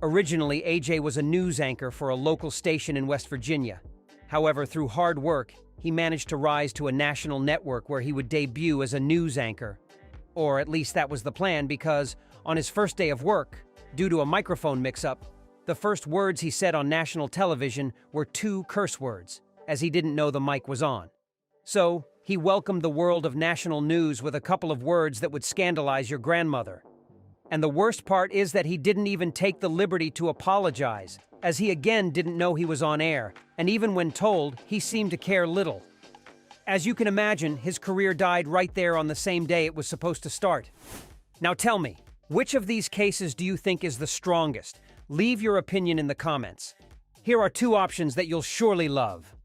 Speaker 1: Originally, A.J. was a news anchor for a local station in West Virginia. However, through hard work, he managed to rise to a national network where he would debut as a news anchor. Or at least that was the plan, because on his first day of work, due to a microphone mix-up, the first words he said on national television were 2 curse words, as he didn't know the mic was on. So, he welcomed the world of national news with a couple of words that would scandalize your grandmother. And the worst part is that he didn't even take the liberty to apologize, as he again didn't know he was on air, and even when told, he seemed to care little. As you can imagine, his career died right there on the same day it was supposed to start. Now tell me, which of these cases do you think is the strongest? Leave your opinion in the comments. Here are 2 options that you'll surely love.